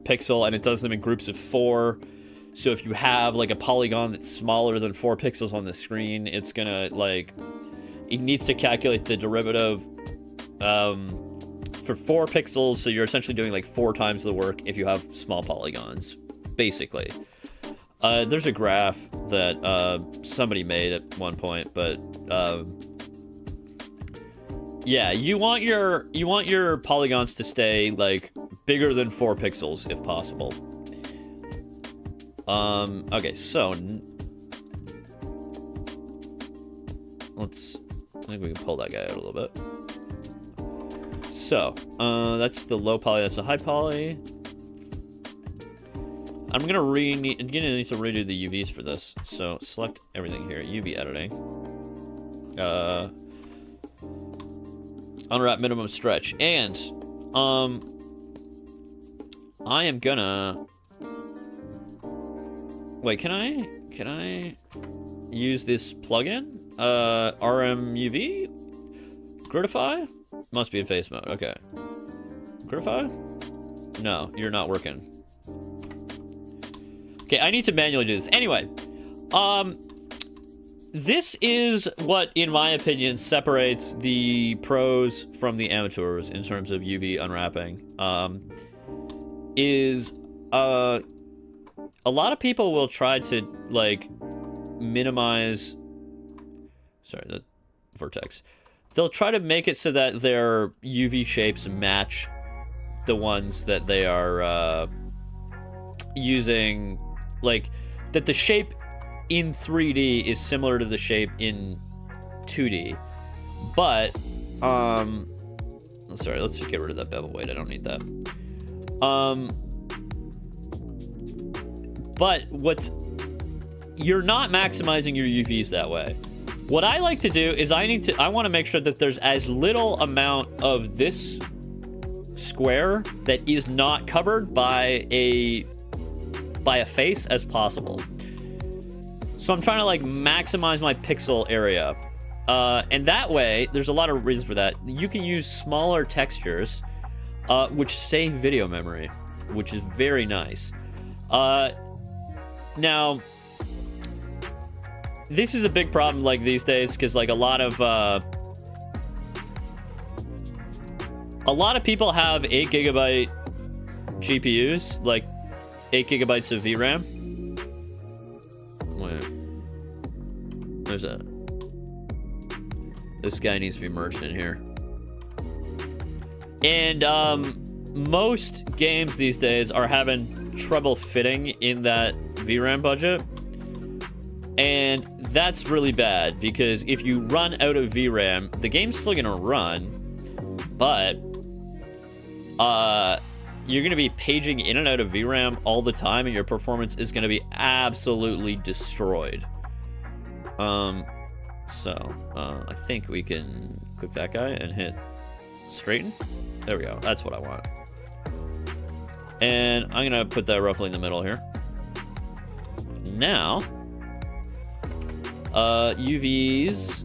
pixel, and it does them in groups of 4. So if you have, like, a polygon that's smaller than 4 pixels on the screen, it's gonna, like, it needs to calculate the derivative for 4 pixels, so you're essentially doing, like, 4 times the work if you have small polygons, basically. There's a graph that somebody made at one point, but yeah, you want your polygons to stay, like, bigger than 4 pixels if possible. Okay, so I think we can pull that guy out a little bit. So, that's the low poly, that's the high poly. I'm gonna need to redo the UVs for this. So select everything here, UV editing. Unwrap minimum stretch, and I am gonna wait. Can I use this plugin? RMUV? Gridify? Must be in face mode. Okay. Gridify? No, you're not working. Okay, I need to manually do this. Anyway, this is what, in my opinion, separates the pros from the amateurs in terms of UV unwrapping. A lot of people will try to, like, minimize... Sorry, the vertex. They'll try to make it so that their UV shapes match the ones that they are using, like, that the shape in 3D is similar to the shape in 2D. But, sorry, let's just get rid of that bevel weight. I don't need that. But you're not maximizing your UVs that way. What I like to do is I want to make sure that there's as little amount of this square that is not covered by a face as possible. So I'm trying to like maximize my pixel area. And that way, there's a lot of reasons for that. You can use smaller textures, which save video memory, which is very nice. Now, this is a big problem like these days, because like a lot of people have 8 GB GPUs, like 8 GB of VRAM. Wait, this guy needs to be merged in here. And most games these days are having trouble fitting in that VRAM budget. And that's really bad, because if you run out of VRAM, the game's still gonna run, but you're gonna be paging in and out of VRAM all the time, and your performance is gonna be absolutely destroyed. I think we can click that guy and hit straighten. There we go. That's what I want. And I'm gonna put that roughly in the middle here. Now, UVs,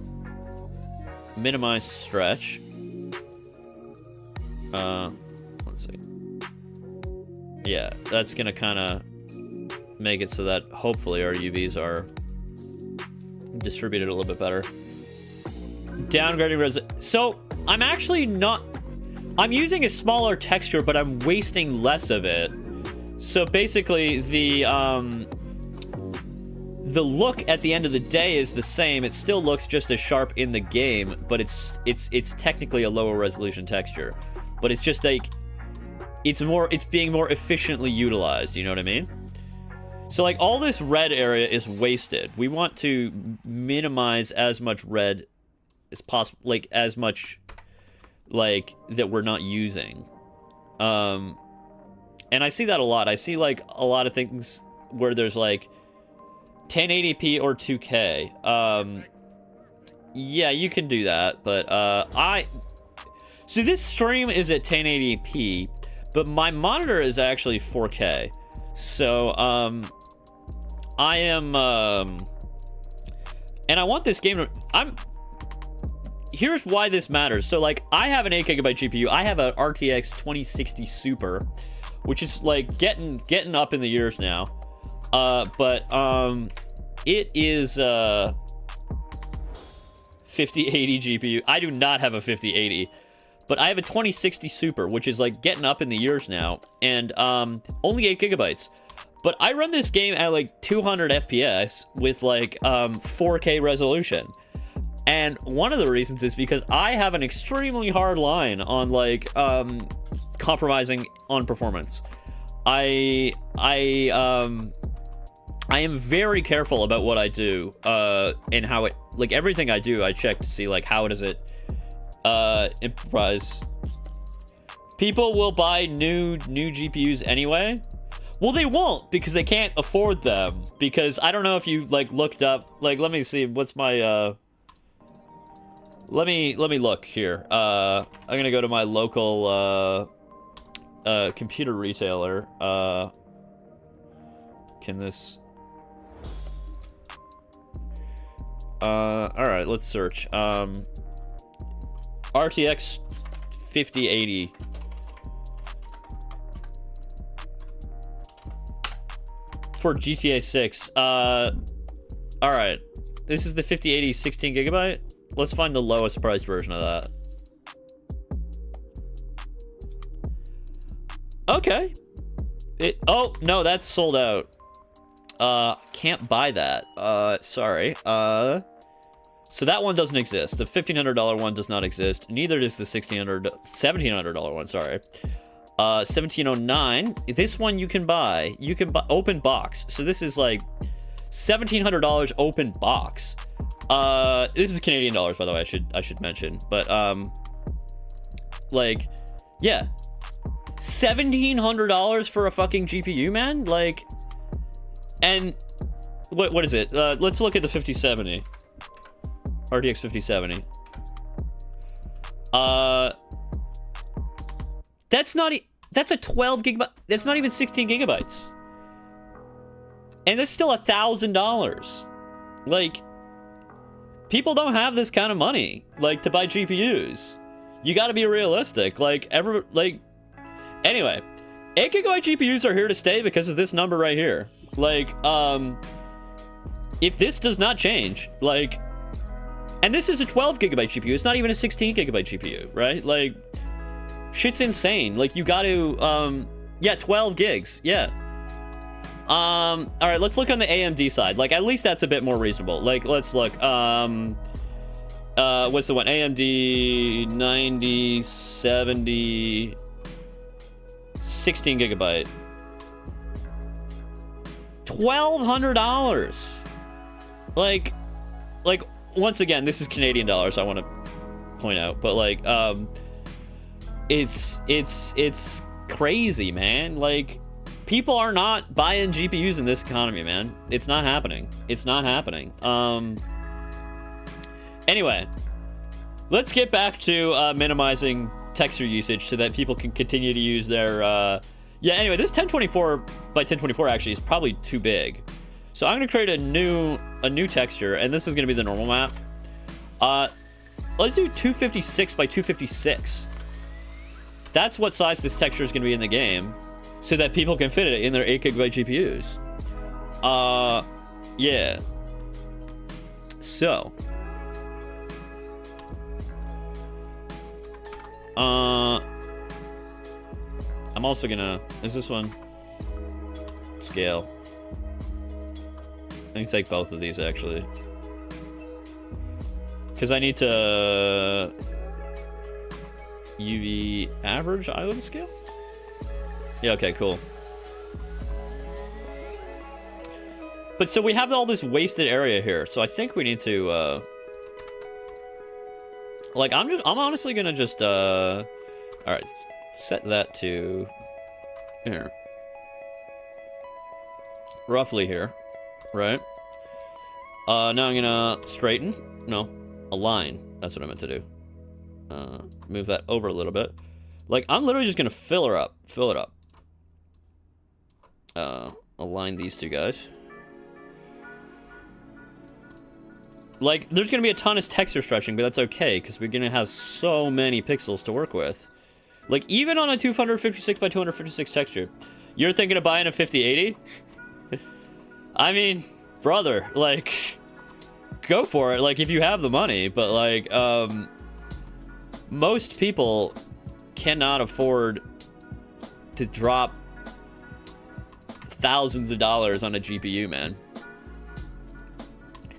minimize stretch. Let's see. Yeah, that's gonna kind of make it so that hopefully our UVs are distributed a little bit better. Downgrading so I'm actually not. I'm using a smaller texture, but I'm wasting less of it. So basically, the look at the end of the day is the same. It still looks just as sharp in the game, but it's technically a lower resolution texture. But it's just like it's being more efficiently utilized. You know what I mean? So like all this red area is wasted. We want to minimize as much red as possible, like as much like that we're not using. And I see that a lot. I see like a lot of things where there's like 1080p or 2K. Yeah, you can do that, but so this stream is at 1080p, but my monitor is actually 4K. So I am and I want this game to, here's why this matters. So like I have an 8 GB GPU. I have a RTX 2060 Super, which is like getting up in the years now. But it is 5080 GPU. I do not have a 5080, but I have a 2060 Super, which is like getting up in the years now, and only 8 GB. But I run this game at like 200 FPS with like 4K resolution. And one of the reasons is because I have an extremely hard line on like compromising on performance. I am very careful about what I do and how it, like everything I do, I check to see like how does it improvise. People will buy new GPUs anyway. Well, they won't, because they can't afford them. Because I don't know if you like looked up, like let me see what's my let me look here. I'm gonna go to my local computer retailer. Can this all right, let's search. RTX 5080. For GTA 6. All right. This is the 5080 16 GB. Let's find the lowest priced version of that. Okay. Oh, no, that's sold out. Can't buy that. Sorry. So that one doesn't exist. The $1,500 one does not exist. Neither does the $1,700 one, sorry. 1709. This one you can buy. You can buy open box. So this is like $1,700 open box. This is Canadian dollars, by the way. I should mention. But like, yeah, $1,700 for a fucking GPU, man. Like, and what is it? Let's look at the 5070. RTX 5070. That's not... That's a 12 gigabyte... That's not even 16 gigabytes. And that's still $1,000. Like, people don't have this kind of money, like, to buy GPUs. You gotta be realistic. Like, anyway, 8 gigabyte GPUs are here to stay because of this number right here. Like, if this does not change, like, and this is a 12 gigabyte GPU, it's not even a 16 gigabyte GPU, right? Like, shit's insane. Like, you gotta, yeah, 12 gigs, yeah. All right, let's look on the AMD side. Like, at least that's a bit more reasonable. Like, let's look. What's the one? AMD 90, 70, 16 gigabyte. $1,200. Like, once again, this is Canadian dollars, I want to point out. But, like, it's crazy, man. Like, people are not buying GPUs in this economy, man. It's not happening. It's not happening. Anyway, let's get back to minimizing texture usage so that people can continue to use their... Yeah, anyway, this 1024 by 1024 actually is probably too big. So I'm going to create a new texture, and this is going to be the normal map. Let's do 256 by 256. That's what size this texture is going to be in the game, so that people can fit it in their 8 gigabyte GPUs. Yeah. So. I'm also gonna... Is this one? Scale. I think take both of these, actually. Because I need to... UV average island scale? Yeah, okay, cool. But so we have all this wasted area here, so I think we need to, like, I'm honestly gonna just, alright, set that to here. Roughly here, right? Now I'm gonna straighten. No, align. That's what I meant to do. Move that over a little bit. Like, I'm literally just gonna fill it up. Align these two guys. Like, there's gonna be a ton of texture stretching, but that's okay, because we're gonna have so many pixels to work with. Like, even on a 256 by 256 texture, you're thinking of buying a 5080? I mean, brother, like, go for it, like, if you have the money, but, like, most people cannot afford to drop thousands of dollars on a GPU, man.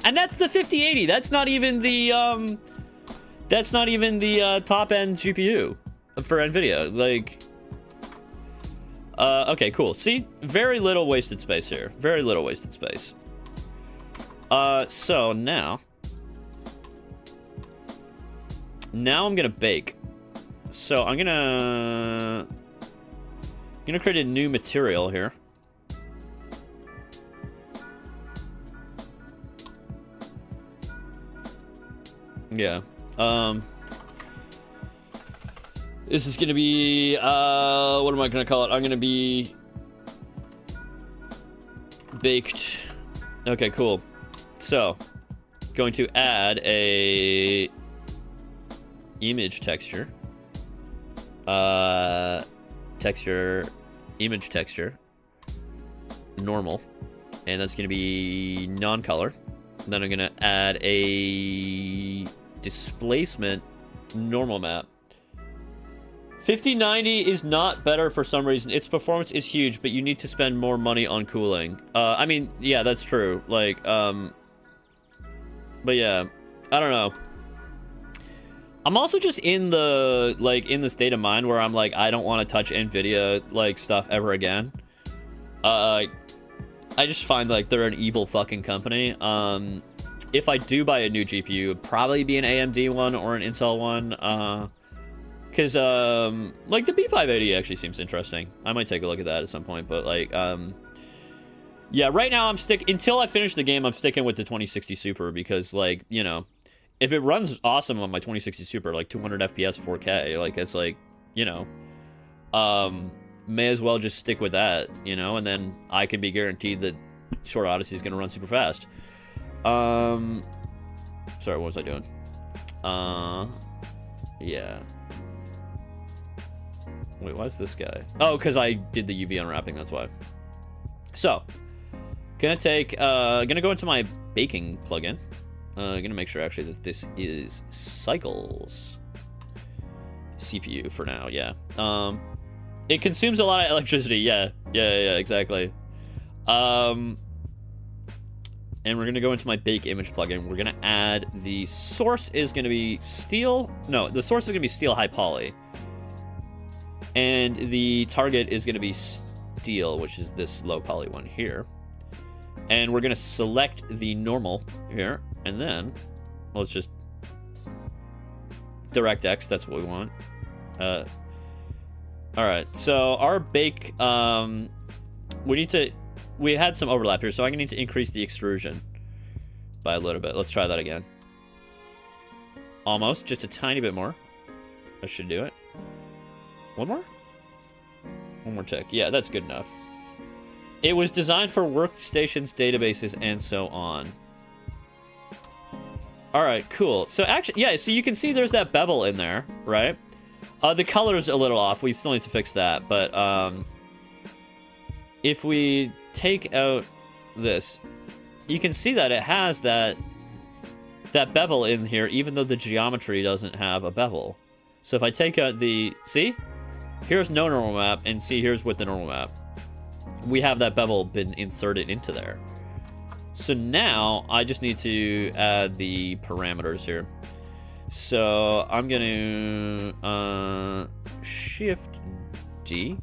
And that's the 5080. That's not even the top end GPU for Nvidia. Like, okay, cool. See, very little wasted space here. Very little wasted space. So now I'm gonna bake. So I'm gonna create a new material here. Yeah. This is gonna be, what am I gonna call it? I'm gonna be baked. Okay, cool. So, going to add a image texture. Image texture. Normal. And that's gonna be non-color. Then I'm gonna add a displacement normal map. 5090 is not better for some reason. Its performance is huge, but you need to spend more money on cooling. I mean, yeah, that's true. Like, but yeah, I don't know. I'm also just in the, like, in the state of mind where I'm like, I don't want to touch Nvidia, like, stuff ever again. I just find, like, they're an evil fucking company. If I do buy a new GPU, it'd probably be an AMD one or an Intel one. Because, like, the B580 actually seems interesting. I might take a look at that at some point, but, like, yeah, right now until I finish the game, I'm sticking with the 2060 Super because, like, you know, if it runs awesome on my 2060 Super, like 200 FPS 4K, like, it's like, you know, may as well just stick with that, you know, and then I can be guaranteed that short Odyssey is going to run super fast. Sorry, what was I doing? Yeah. Wait, why is this guy? Oh, because I did the UV unwrapping, that's why. So, gonna go into my baking plugin. Gonna make sure actually that this is cycles CPU for now, yeah. It consumes a lot of electricity, yeah, exactly. And we're gonna go into my bake image plugin. We're gonna add the source is gonna be steel. No, the source is gonna be steel high poly. And the target is gonna be steel, which is this low poly one here. And we're gonna select the normal here, and then let's just DirectX, that's what we want. All right, so our bake, we had some overlap here, so I'm gonna need to increase the extrusion by a little bit. Let's try that again. Almost, just a tiny bit more. I should do it. One more? One more tick. Yeah, that's good enough. It was designed for workstations, databases, and so on. All right, cool. So actually, yeah, so you can see there's that bevel in there, right? The color's a little off. We still need to fix that, but if we take out this, you can see that it has that bevel in here, even though the geometry doesn't have a bevel. So if I take out the, see? Here's no normal map, and see, here's with the normal map. We have that bevel been inserted into there. So now I just need to add the parameters here. So I'm gonna Shift D.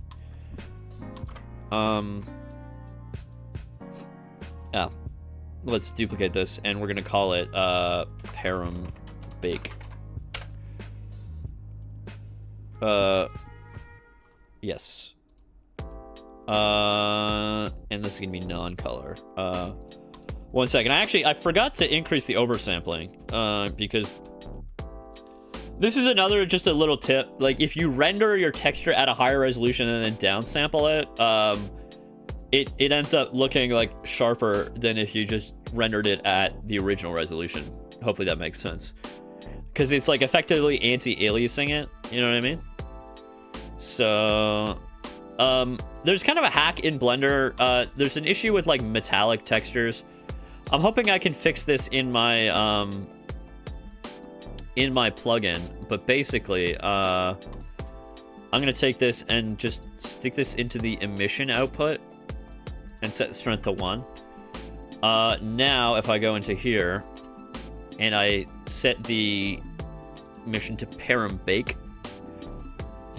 Yeah. Let's duplicate this, and we're gonna call it param bake. Yes. And this is gonna be non-color. One second. I forgot to increase the oversampling, because this is just a little tip. Like, if you render your texture at a higher resolution and then downsample it, it ends up looking like sharper than if you just rendered it at the original resolution. Hopefully that makes sense. Because it's like effectively anti-aliasing it. You know what I mean? So, there's kind of a hack in Blender. There's an issue with like metallic textures. I'm hoping I can fix this in my plugin, but basically, I'm gonna take this and just stick this into the emission output and set strength to 1. Now, if I go into here and I set the emission to param bake,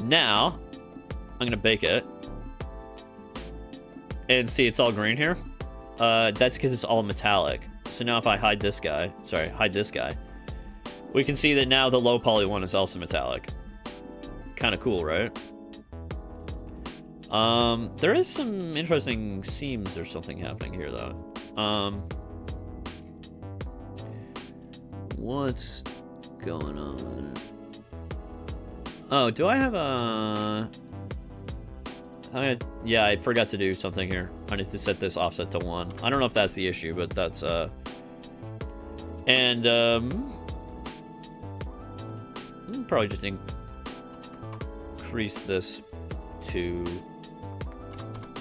now I'm gonna bake it, and see it's all green here. That's because it's all metallic. So now if I hide this guy, we can see that now the low poly one is also metallic. Kind of cool, right? There is some interesting seams or something happening here, though. What's going on? Oh, do I have a... yeah, I forgot to do something here. I need to set this offset to 1. I don't know if that's the issue, but that's, and, probably just increase this to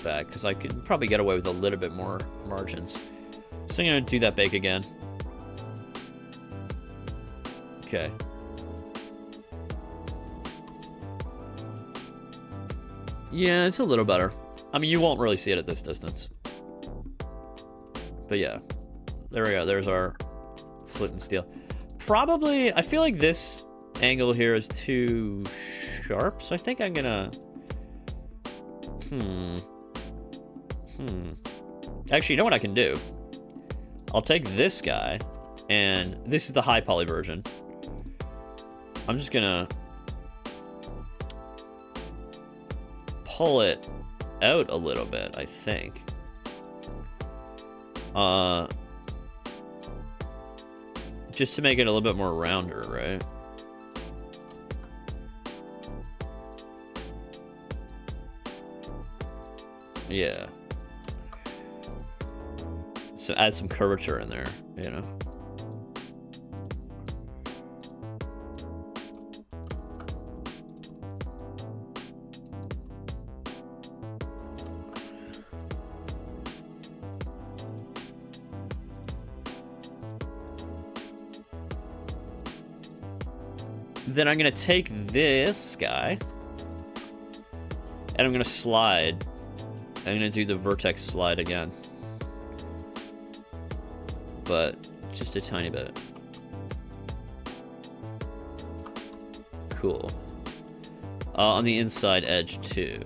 back, because I could probably get away with a little bit more margins. So I'm gonna do that bake again. Okay. Yeah, it's a little better. I mean, you won't really see it at this distance. But yeah. There we go. There's our flint and steel. Probably, I feel like this angle here is too sharp, so I think I'm gonna... Actually, you know what I can do? I'll take this guy, and this is the high poly version. I'm just gonna pull it out a little bit, I think. Just to make it a little bit more rounder, right? Yeah. So add some curvature in there, you know. Then I'm gonna take this guy and I'm gonna slide. I'm gonna do the vertex slide again, but just a tiny bit. Cool. On the inside edge too.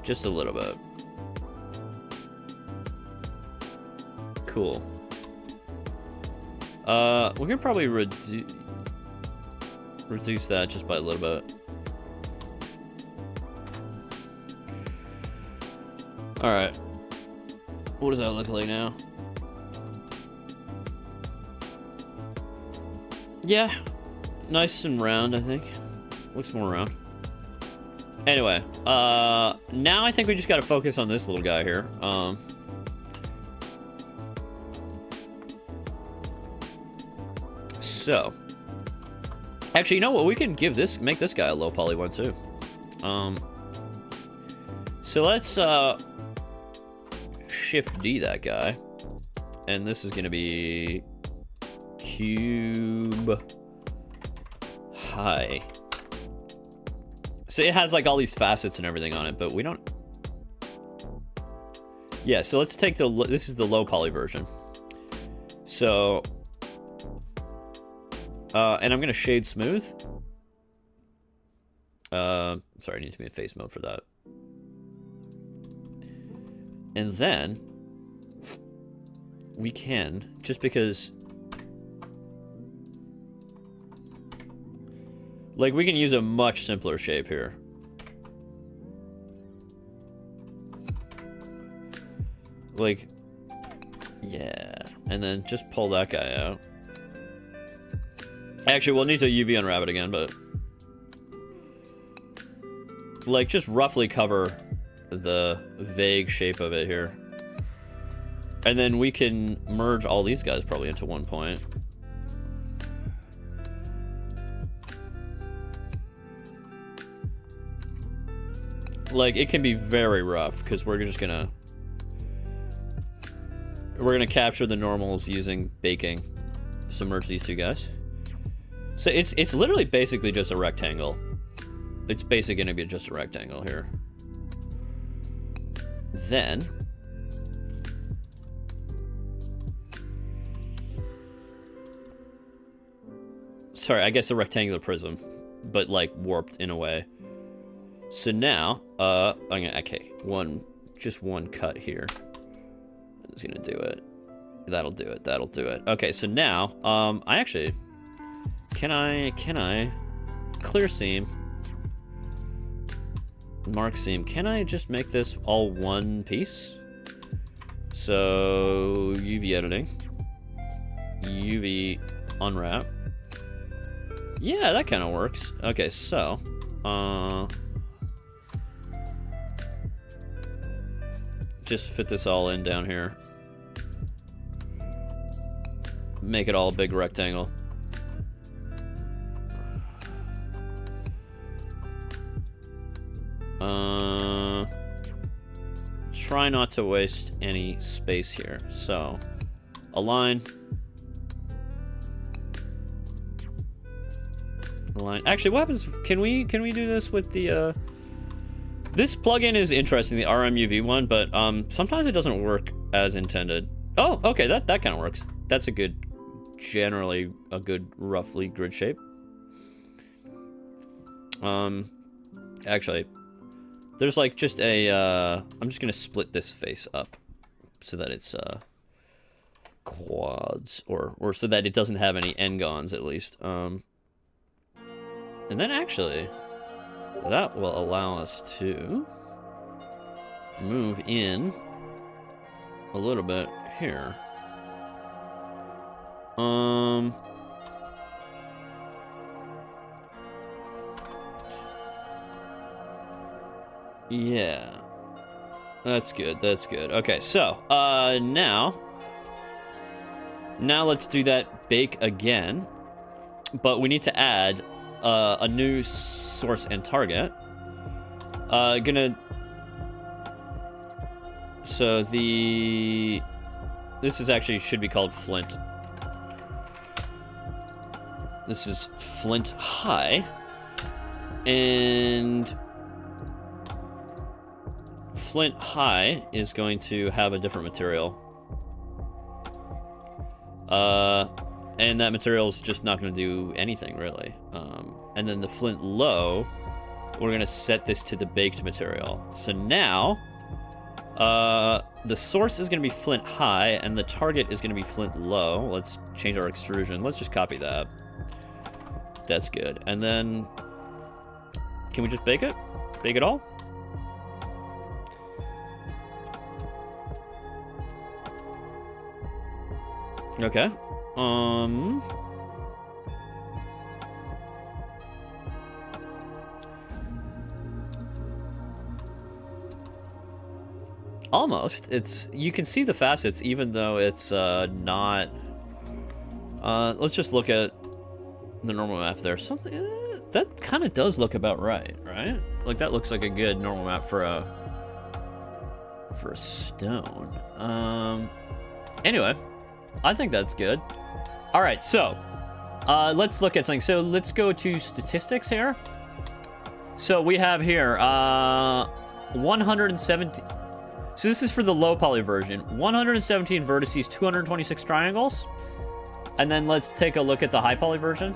Just a little bit. Cool. We're gonna probably reduce that just by a little bit. All right. What does that look like now? Yeah, nice and round, I think. Looks more round. Anyway, now I think we just gotta focus on this little guy here. So, actually, you know what? We can make this guy a low poly one too. So let's Shift D that guy, and this is gonna be cube high. So it has like all these facets and everything on it, but we don't. Yeah, so let's take this is the low poly version. So, and I'm gonna shade smooth. Sorry, I need to be in face mode for that. And then we can, just because, like, we can use a much simpler shape here. Like, yeah, and then just pull that guy out. Actually, we'll need to UV unwrap it again, but like, just roughly cover the vague shape of it here. And then we can merge all these guys probably into one point. Like, it can be very rough because we're gonna capture the normals using baking. So merge these two guys. So it's literally basically just a rectangle. It's basically gonna be just a rectangle here. Then sorry, I guess a rectangular prism, but like warped in a way. So now, I'm gonna, okay, just one cut here. It's gonna do it. That'll do it. That'll do it. Okay, so now, I actually, can I clear seam, mark seam? Can I just make this all one piece? So UV editing, UV unwrap. Yeah, that kind of works. Okay, so, just fit this all in down here. Make it all a big rectangle. Try not to waste any space here. So, align. Align. Actually, what happens? Can we do this with the? This plugin is interesting, the RMUV one, but sometimes it doesn't work as intended. Oh, okay, that kind of works. That's a good, generally a good roughly grid shape. Actually, there's like just a, I'm just gonna split this face up so that it's quads, or so that it doesn't have any n-gons at least. And then actually, that will allow us to move in a little bit here. Yeah. That's good, that's good. Okay, so, now let's do that bake again. But we need to add a new source and target. So this is actually should be called Flint. This is Flint High. And Flint High is going to have a different material. And that material is just not going to do anything, really. And then the Flint Low, we're going to set this to the baked material. So now, the source is going to be Flint High, and the target is going to be Flint Low. Let's change our extrusion. Let's just copy that. That's good. And then, can we just bake it? Bake it all? Okay. Almost. You can see the facets even though it's not. Let's just look at the normal map there. Something that kind of does look about right? Like that looks like a good normal map for a stone. Anyway, I think that's good. All right, so let's look at something. So let's go to statistics here. So we have here 170. So this is for the low poly version. 117 vertices, 226 triangles. And then let's take a look at the high poly version.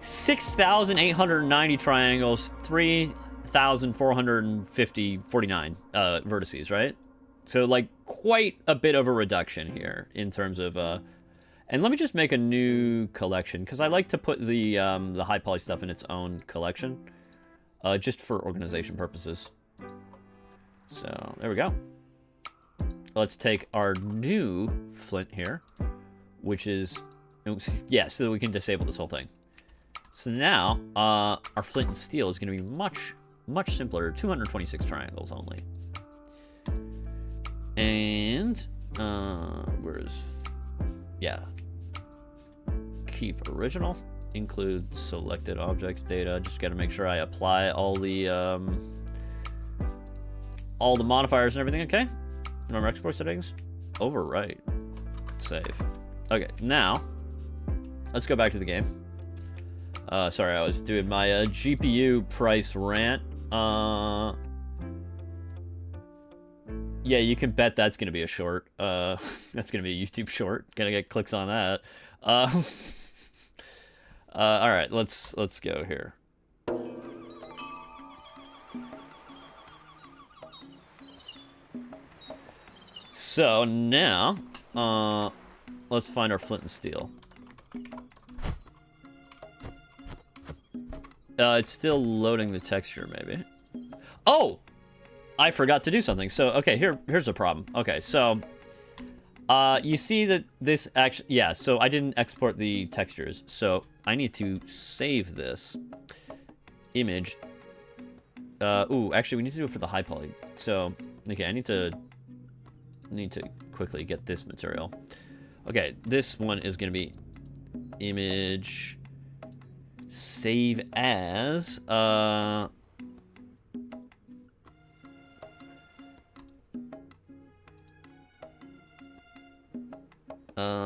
6,890 triangles, 3,449 vertices, right? So like quite a bit of a reduction here in terms of and let me just make a new collection because I like to put the high poly stuff in its own collection just for organization purposes. So there we go. Let's take our new flint here, which is yeah, so that we can disable this whole thing. So now our flint and steel is going to be much simpler. 226 triangles only. And yeah, keep original, include selected objects data. Just got to make sure I apply all the modifiers and everything. Okay, normal export settings, overwrite, save. Okay, now let's go back to the game. Sorry, I was doing my GPU price rant. Yeah, you can bet that's gonna be a short. That's gonna be a YouTube short. Gonna get clicks on that. All right, let's go here. So now, let's find our flint and steel. It's still loading the texture, maybe. Oh! I forgot to do something. So, okay, here's a problem. Okay, so, you see that this actually, yeah, so I didn't export the textures. So, I need to save this image. Ooh, actually, we need to do it for the high poly. So, okay, I need to quickly get this material. Okay, this one is going to be image save as,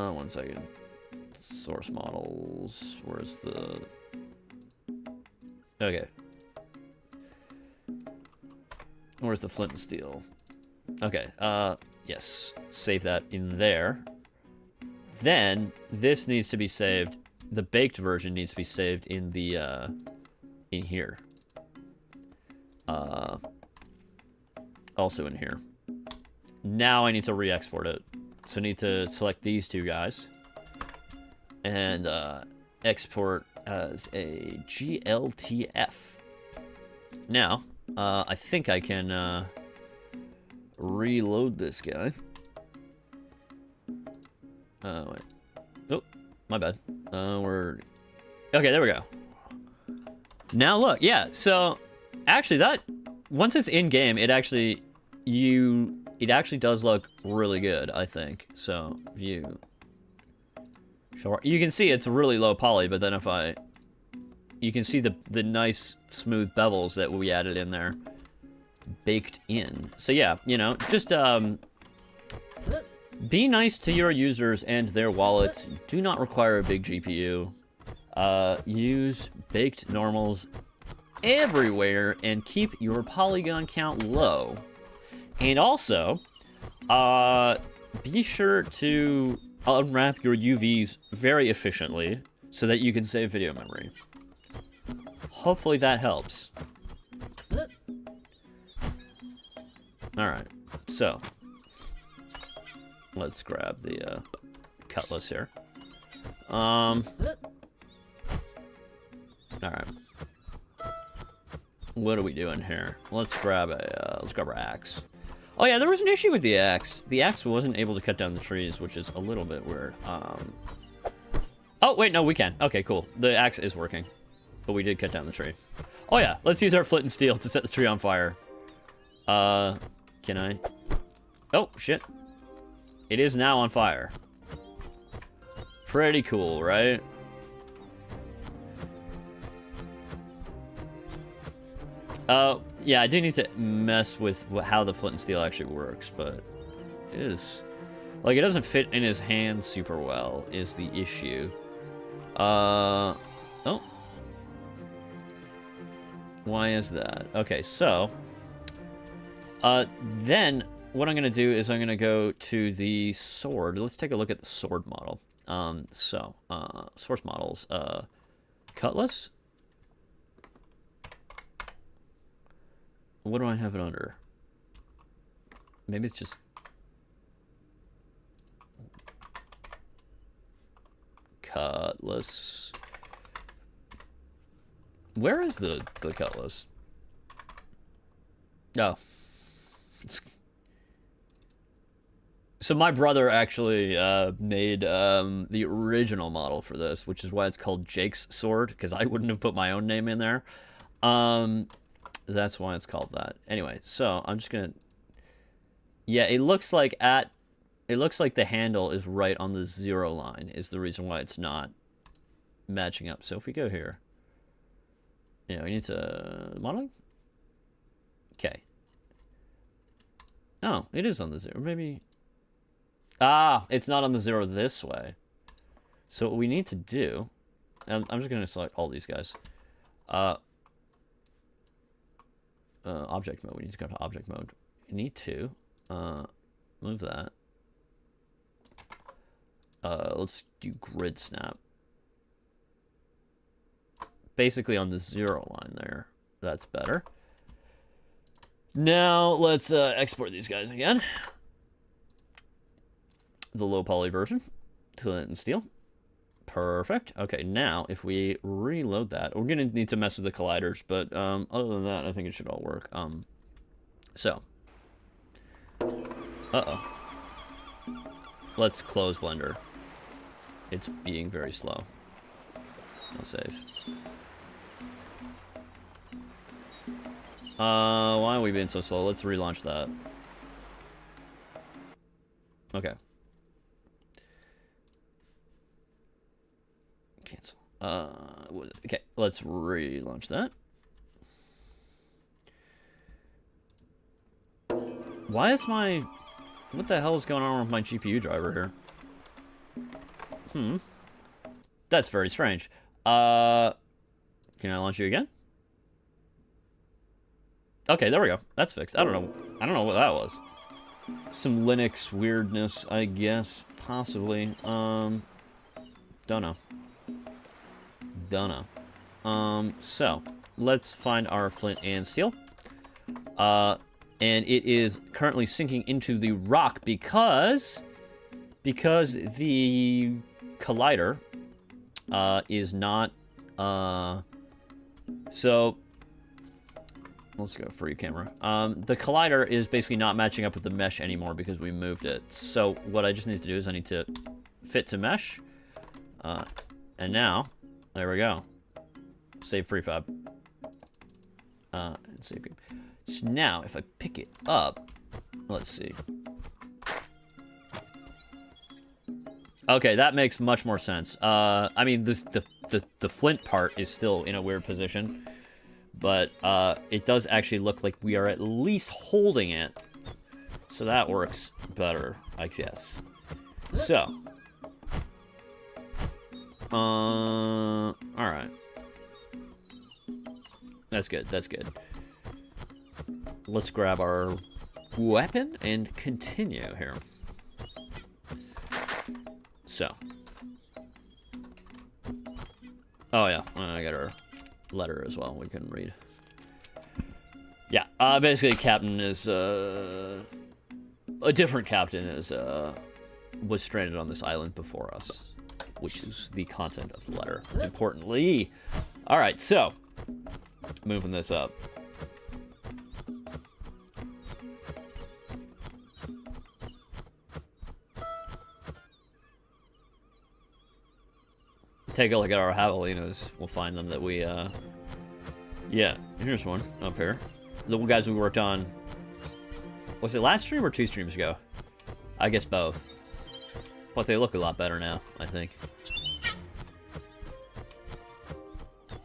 one second. Source models. Where's the... Okay. Where's the flint and steel? Okay, yes. Save that in there. Then, this needs to be saved. The baked version needs to be saved in the, in here. Also in here. Now I need to re-export it. So I need to select these two guys. And, export as a GLTF. Now, I think I can, reload this guy. Wait. Oh, my bad. Okay, there we go. Now look, yeah, so Actually, that once it's in game, it actually does look really good, I think. So view. Sure. You can see it's really low poly, but then if you can see the nice smooth bevels that we added in there, baked in. So yeah, you know, just be nice to your users and their wallets. Do not require a big GPU. Use baked normals everywhere and keep your polygon count low. And also, be sure to unwrap your UVs very efficiently so that you can save video memory. Hopefully that helps. Alright, so let's grab the cutlass here. Alright. What are we doing here? Let's grab our axe. Oh yeah, there was an issue with the axe. The axe wasn't able to cut down the trees, which is a little bit weird. Oh wait, no, we can. Okay, cool. The axe is working, but we did cut down the tree. Oh yeah, let's use our flint and steel to set the tree on fire. Can I? Oh shit! It is now on fire. Pretty cool, right? Yeah, I do need to mess with how the flint and steel actually works, but it is... Like, it doesn't fit in his hand super well, is the issue. Oh. Why is that? Okay, so... then, what I'm gonna do is I'm gonna go to the sword. Let's take a look at the sword model. Source models. Cutlass? What do I have it under? Maybe it's just... Cutlass. Where is the cutlass? Oh. So my brother actually made the original model for this, which is why it's called Jake's Sword, because I wouldn't have put my own name in there. That's why it's called that. Anyway, so I'm just gonna... Yeah, it looks like the handle is right on the 0 line is the reason why it's not matching up. So if we go here, yeah, we need to modeling. Okay. Oh, it is on the 0. Maybe. Ah, it's not on the 0 this way. So what we need to do, I'm just gonna select all these guys. Object mode. We need to go to object mode. We need to move that. Let's do grid snap. Basically on the 0 line there. That's better. Now let's export these guys again. The low poly version. Flint and steel. Perfect. Okay, now if we reload that, we're gonna need to mess with the colliders, but other than that, I think it should all work. So. Let's close Blender. It's being very slow. I'll save. Why are we being so slow? Let's relaunch that. Okay. Cancel. Okay, let's relaunch that. Why is my... What the hell is going on with my GPU driver here? That's very strange. Can I launch you again? Okay, there we go. That's fixed. I don't know what that was. Some Linux weirdness, I guess. Possibly. Don't know. So, let's find our flint and steel. And it is currently sinking into the rock because the collider is not so let's go free camera. The collider is basically not matching up with the mesh anymore because we moved it. So what I just need to do is I need to fit to mesh, and now there we go. Save prefab. Let's see. So now, if I pick it up, let's see. Okay, that makes much more sense. I mean, the flint part is still in a weird position, but it does actually look like we are at least holding it, so that works better, I guess. So, all right, that's good. That's good. Let's grab our weapon and continue here. So. Oh, yeah. I got our letter as well. We can read. Yeah. Basically, captain is, a different captain is, was stranded on this island before us, which is the content of the letter, importantly. All right. So, moving this up. Take a look at our javelinas. We'll find them that we, yeah, here's one up here. The guys we worked on, was it last stream or 2 streams ago? I guess both. But they look a lot better now, I think.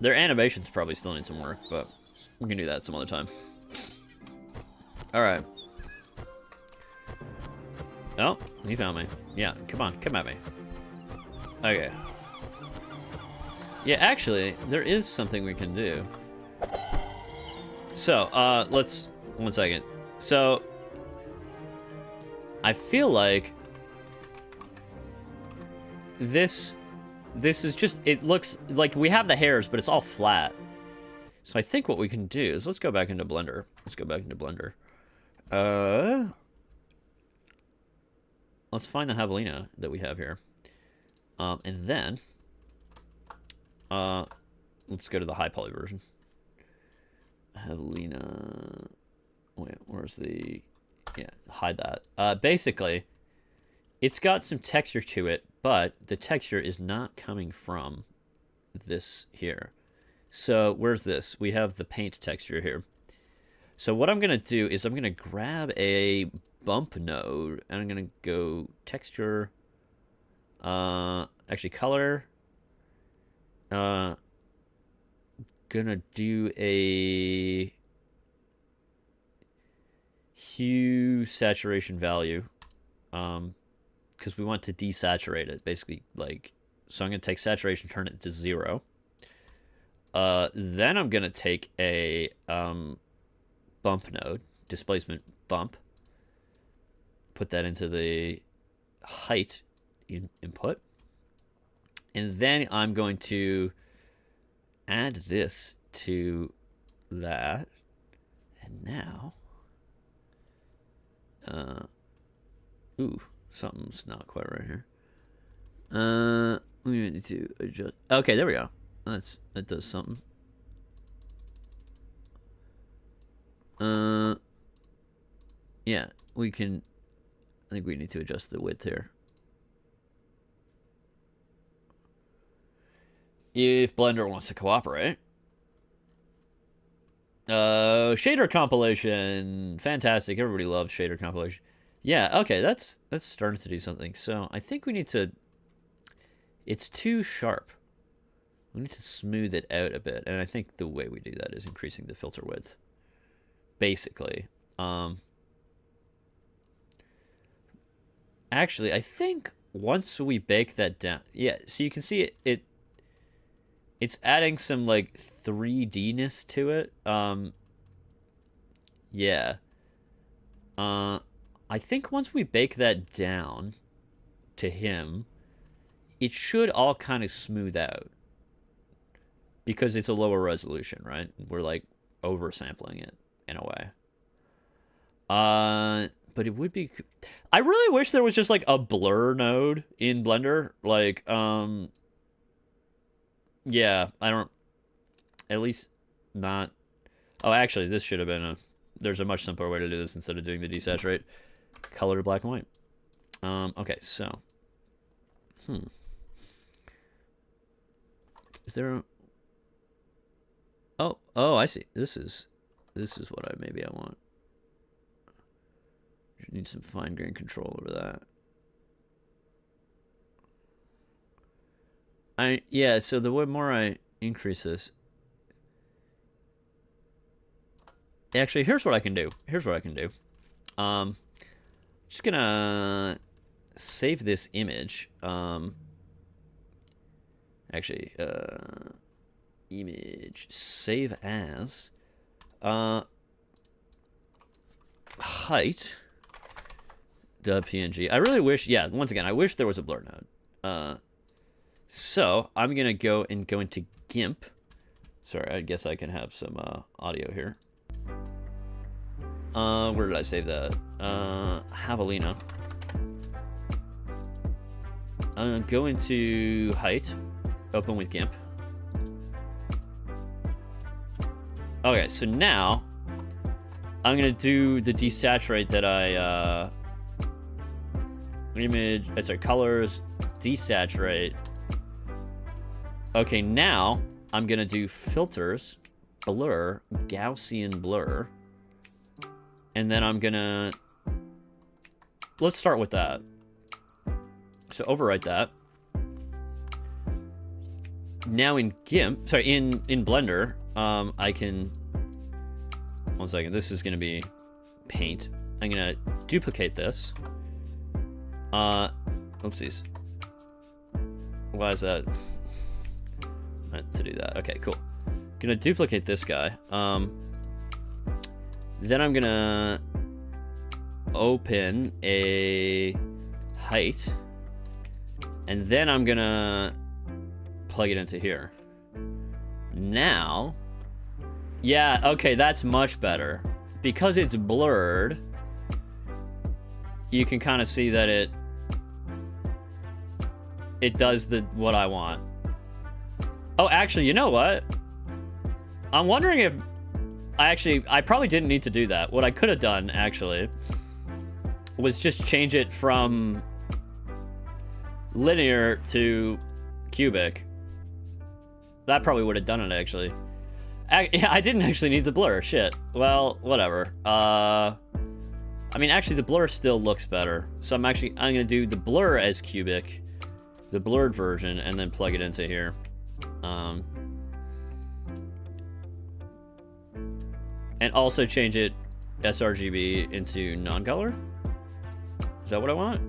Their animations probably still need some work, but we can do that some other time. Alright. Oh, he found me. Yeah, come on, come at me. Okay. Yeah, actually, there is something we can do. So, let's... One second. So, I feel like this is just... It looks like we have the hairs, but it's all flat. So I think what we can do is... Let's go back into Blender. Let's go back into Blender. Let's find the javelina that we have here. And then... let's go to the high poly version. Javelina. Wait, where's the... Yeah, hide that. Basically, it's got some texture to it, but the texture is not coming from this here. So, where's this? We have the paint texture here. So what I'm going to do is I'm going to grab a bump node, and I'm going to go texture, actually color, gonna do a hue saturation value, because we want to desaturate it, basically, like, so I'm gonna take saturation, turn it to 0. Then I'm gonna take a bump node, displacement bump, put that into the height input, and then I'm going to add this to that, and now, ooh, something's not quite right here. We need to adjust. Okay, there we go. That does something. Yeah, we can. I think we need to adjust the width here. If Blender wants to cooperate. Shader compilation. Fantastic. Everybody loves shader compilation. Yeah, okay, that's starting to do something. So I think we need to... It's too sharp. We need to smooth it out a bit. And I think the way we do that is increasing the filter width. Basically. Actually, I think once we bake that down... Yeah, so you can see it's adding some, like, 3D-ness to it. Yeah. I think once we bake that down to him, it should all kind of smooth out. Because it's a lower resolution, right? We're, like, oversampling it, in a way. But it would be... I really wish there was just, like, a blur node in Blender. Like, yeah, I don't... At least not... Oh, actually, this should have been a... There's a much simpler way to do this instead of doing the desaturate. Color to black and white. Okay, so... Is there a... Oh, I see. This is... This is what maybe I want. Need some fine grain control over that. Yeah, so the more I increase this, actually, here's what I can do. Just gonna save this image. Actually, image save as height .png. I really wish, yeah, once again, I wish there was a blur node. So I'm gonna go into GIMP. Sorry, I guess I can have some audio here. Where did I save that? Javelina. Go into height. Open with GIMP. Okay, so now I'm gonna do the desaturate that I colors, desaturate. Okay, now I'm gonna do filters, blur, Gaussian blur, and then I'm gonna, let's start with that. So overwrite that. Now in GIMP, sorry, in Blender, I can, one second, this is gonna be paint. I'm gonna duplicate this. Oopsies. Why is that? Meant to do that. Okay, cool. Gonna duplicate this guy. Then I'm gonna open a height, and then I'm gonna plug it into here. Now, yeah, okay, that's much better. Because it's blurred, you can kind of see that it does what I want. Oh, actually, you know what? I'm wondering if I probably didn't need to do that. What I could have done, actually, was just change it from linear to cubic. That probably would have done it, actually. I didn't actually need the blur. Shit. Well, whatever. I mean, actually, the blur still looks better. So I'm gonna do the blur as cubic, the blurred version, and then plug it into here. And also change it sRGB into non-color. Is that what I want?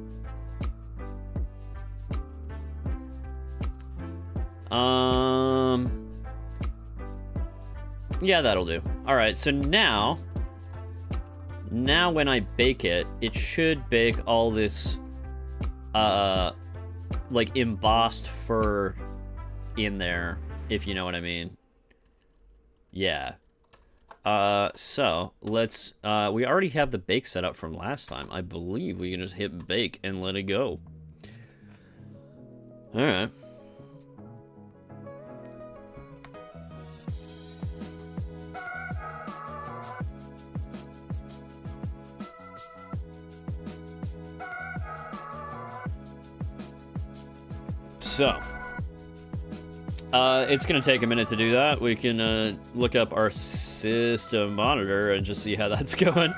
Yeah, that'll do. All right, so now when I bake it, it should bake all this, like embossed fur in there, if you know what I mean. Yeah. So let's, we already have the bake set up from last time. I believe we can just hit bake and let it go. All right. So, it's going to take a minute to do that. We can look up our system monitor and just see how that's going.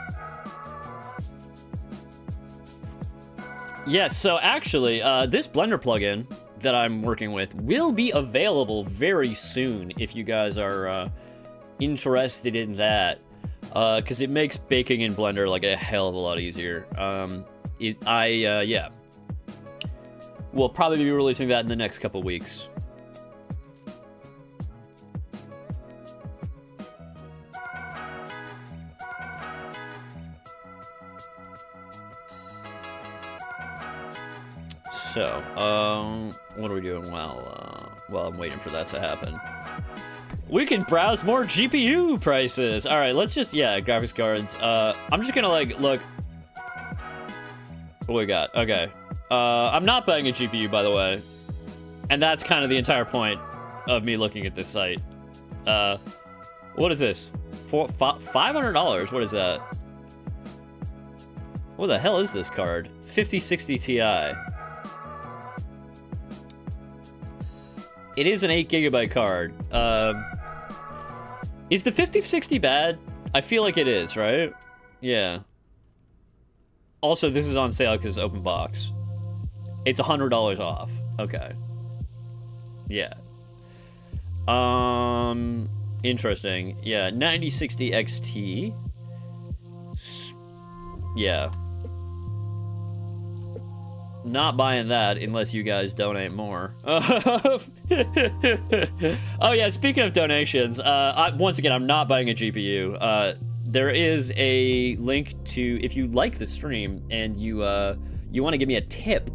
Yes, so actually, this Blender plugin that I'm working with will be available very soon if you guys are interested in that. Because it makes baking in Blender like a hell of a lot easier. Yeah. We'll probably be releasing that in the next couple weeks. So, what are we doing while I'm waiting for that to happen? We can browse more GPU prices. All right, let's just, yeah, graphics cards. I'm just gonna like look. What we got? Okay. I'm not buying a GPU, by the way. And that's kind of the entire point of me looking at this site. What is this? $500? What is that? What the hell is this card? 5060 Ti. It is an 8GB card. Is the 5060 bad? I feel like it is, right? Yeah. Also, this is on sale because it's open box. It's $100 off. Okay. Yeah. Interesting. Yeah, 9060 XT. Yeah. Not buying that unless you guys donate more. Oh yeah, speaking of donations, once again, I'm not buying a GPU. There is a link to, if you like the stream and you want to give me a tip,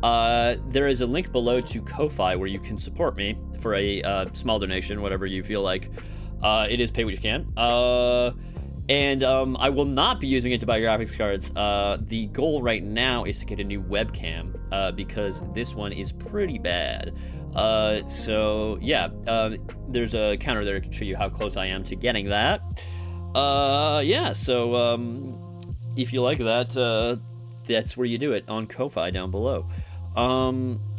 there is a link below to Ko-Fi where you can support me for a small donation, whatever you feel like. It is pay what you can. And I will not be using it to buy graphics cards. The goal right now is to get a new webcam because this one is pretty bad. So yeah, there's a counter there to show you how close I am to getting that. Yeah, so if you like that, that's where you do it, on Ko-Fi down below.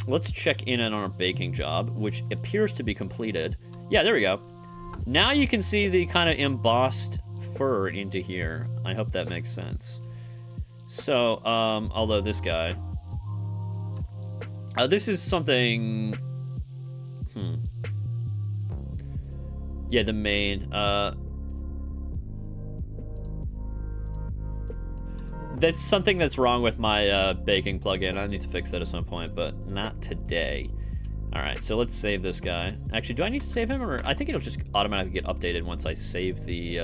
Let's check in on our baking job, which appears to be completed. Yeah, there we go. Now you can see the kind of embossed fur into here. I hope that makes sense. So, although this guy... this is something... Yeah, the main... That's something that's wrong with my baking plugin. I need to fix that at some point, but not today. Alright, so let's save this guy. Actually, do I need to save him, or I think it'll just automatically get updated once I save the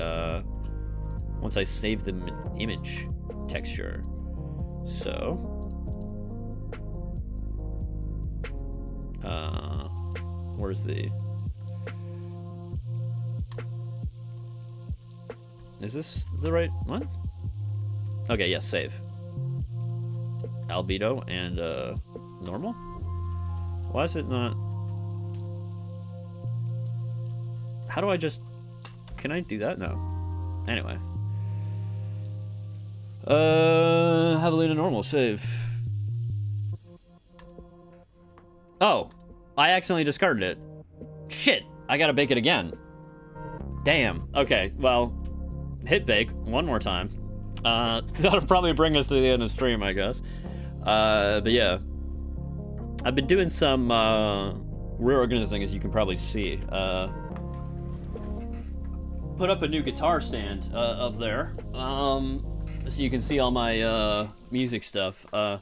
image texture. So, where's the... Is this the right one? Okay, yes, save. Albedo and normal? Why is it not... How do I just... Can I do that? No. Anyway. Javelina normal, save. Oh, I accidentally discarded it. Shit, I gotta bake it again. Damn. Okay, well, hit bake one more time. That'll probably bring us to the end of the stream, I guess. But yeah. I've been doing some reorganizing, as you can probably see. Put up a new guitar stand up there, so you can see all my music stuff. Cause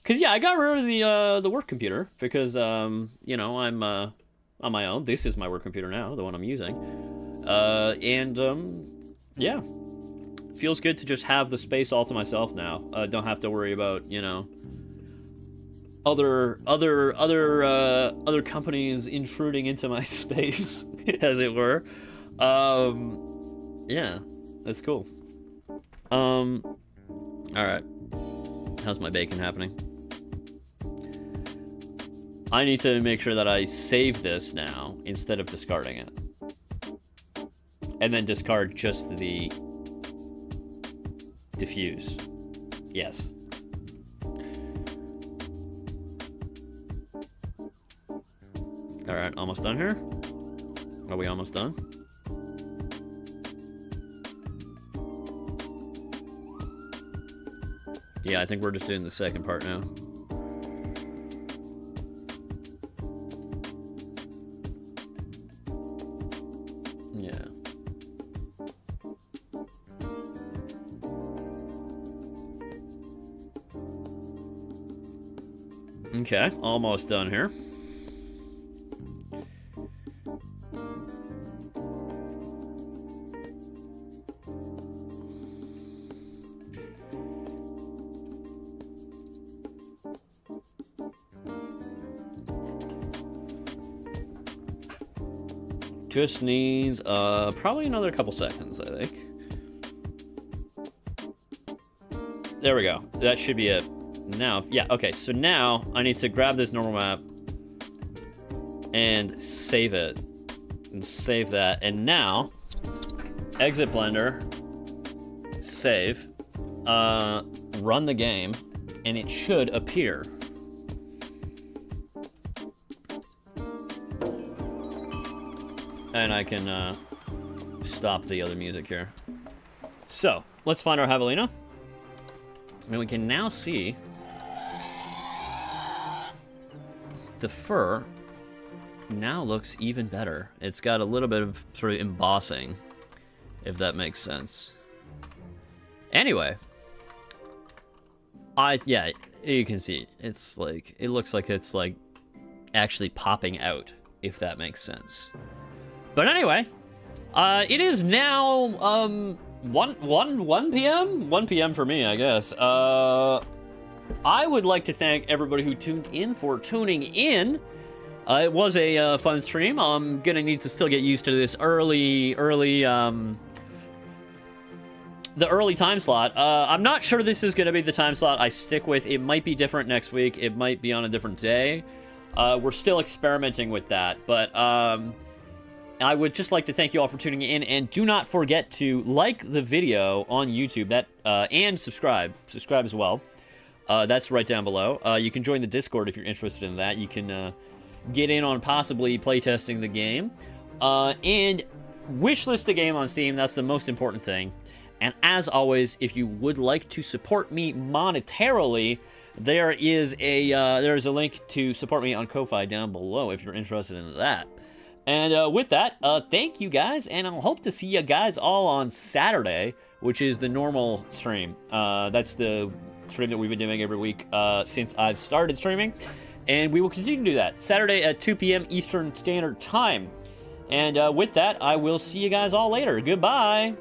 yeah, I got rid of the work computer because you know, I'm on my own. This is my work computer now, the one I'm using, and yeah, feels good to just have the space all to myself now. Don't have to worry about, you know, other companies intruding into my space, as it were. Yeah, that's cool. All right, how's my bacon happening? I need to make sure that I save this now instead of discarding it, and then discard just the diffuse. Yes. All right, almost done here. Are we almost done? Yeah, I think we're just doing the second part now. Yeah. Okay, almost done here. Just needs probably another couple seconds, I think. There we go. That should be it. Now, yeah, okay, so now I need to grab this normal map and save it. And save that. And now, exit Blender, save, run the game, and it should appear. And I can stop the other music here. So, let's find our javelina. And we can now see the fur now looks even better. It's got a little bit of sort of embossing, if that makes sense. Anyway, yeah, you can see it's like, it looks like it's like actually popping out, if that makes sense. But anyway, it is now 1 p.m. 1 p.m. for me, I guess. I would like to thank everybody who tuned in for tuning in. It was a fun stream. I'm gonna need to still get used to this early the early time slot. I'm not sure this is gonna be the time slot I stick with. It might be different next week. It might be on a different day. We're still experimenting with that, but I would just like to thank you all for tuning in, and do not forget to like the video on YouTube and subscribe as well. That's right down below. You can join the Discord if you're interested in that. You can get in on possibly playtesting the game, and wishlist the game on Steam. That's the most important thing. And as always, if you would like to support me monetarily, there is a link to support me on Ko-Fi down below if you're interested in that. And with that, thank you guys, and I'll hope to see you guys all on Saturday, which is the normal stream. That's the stream that we've been doing every week since I've started streaming, and we will continue to do that Saturday at 2 p.m. Eastern Standard Time. And with that, I will see you guys all later. Goodbye.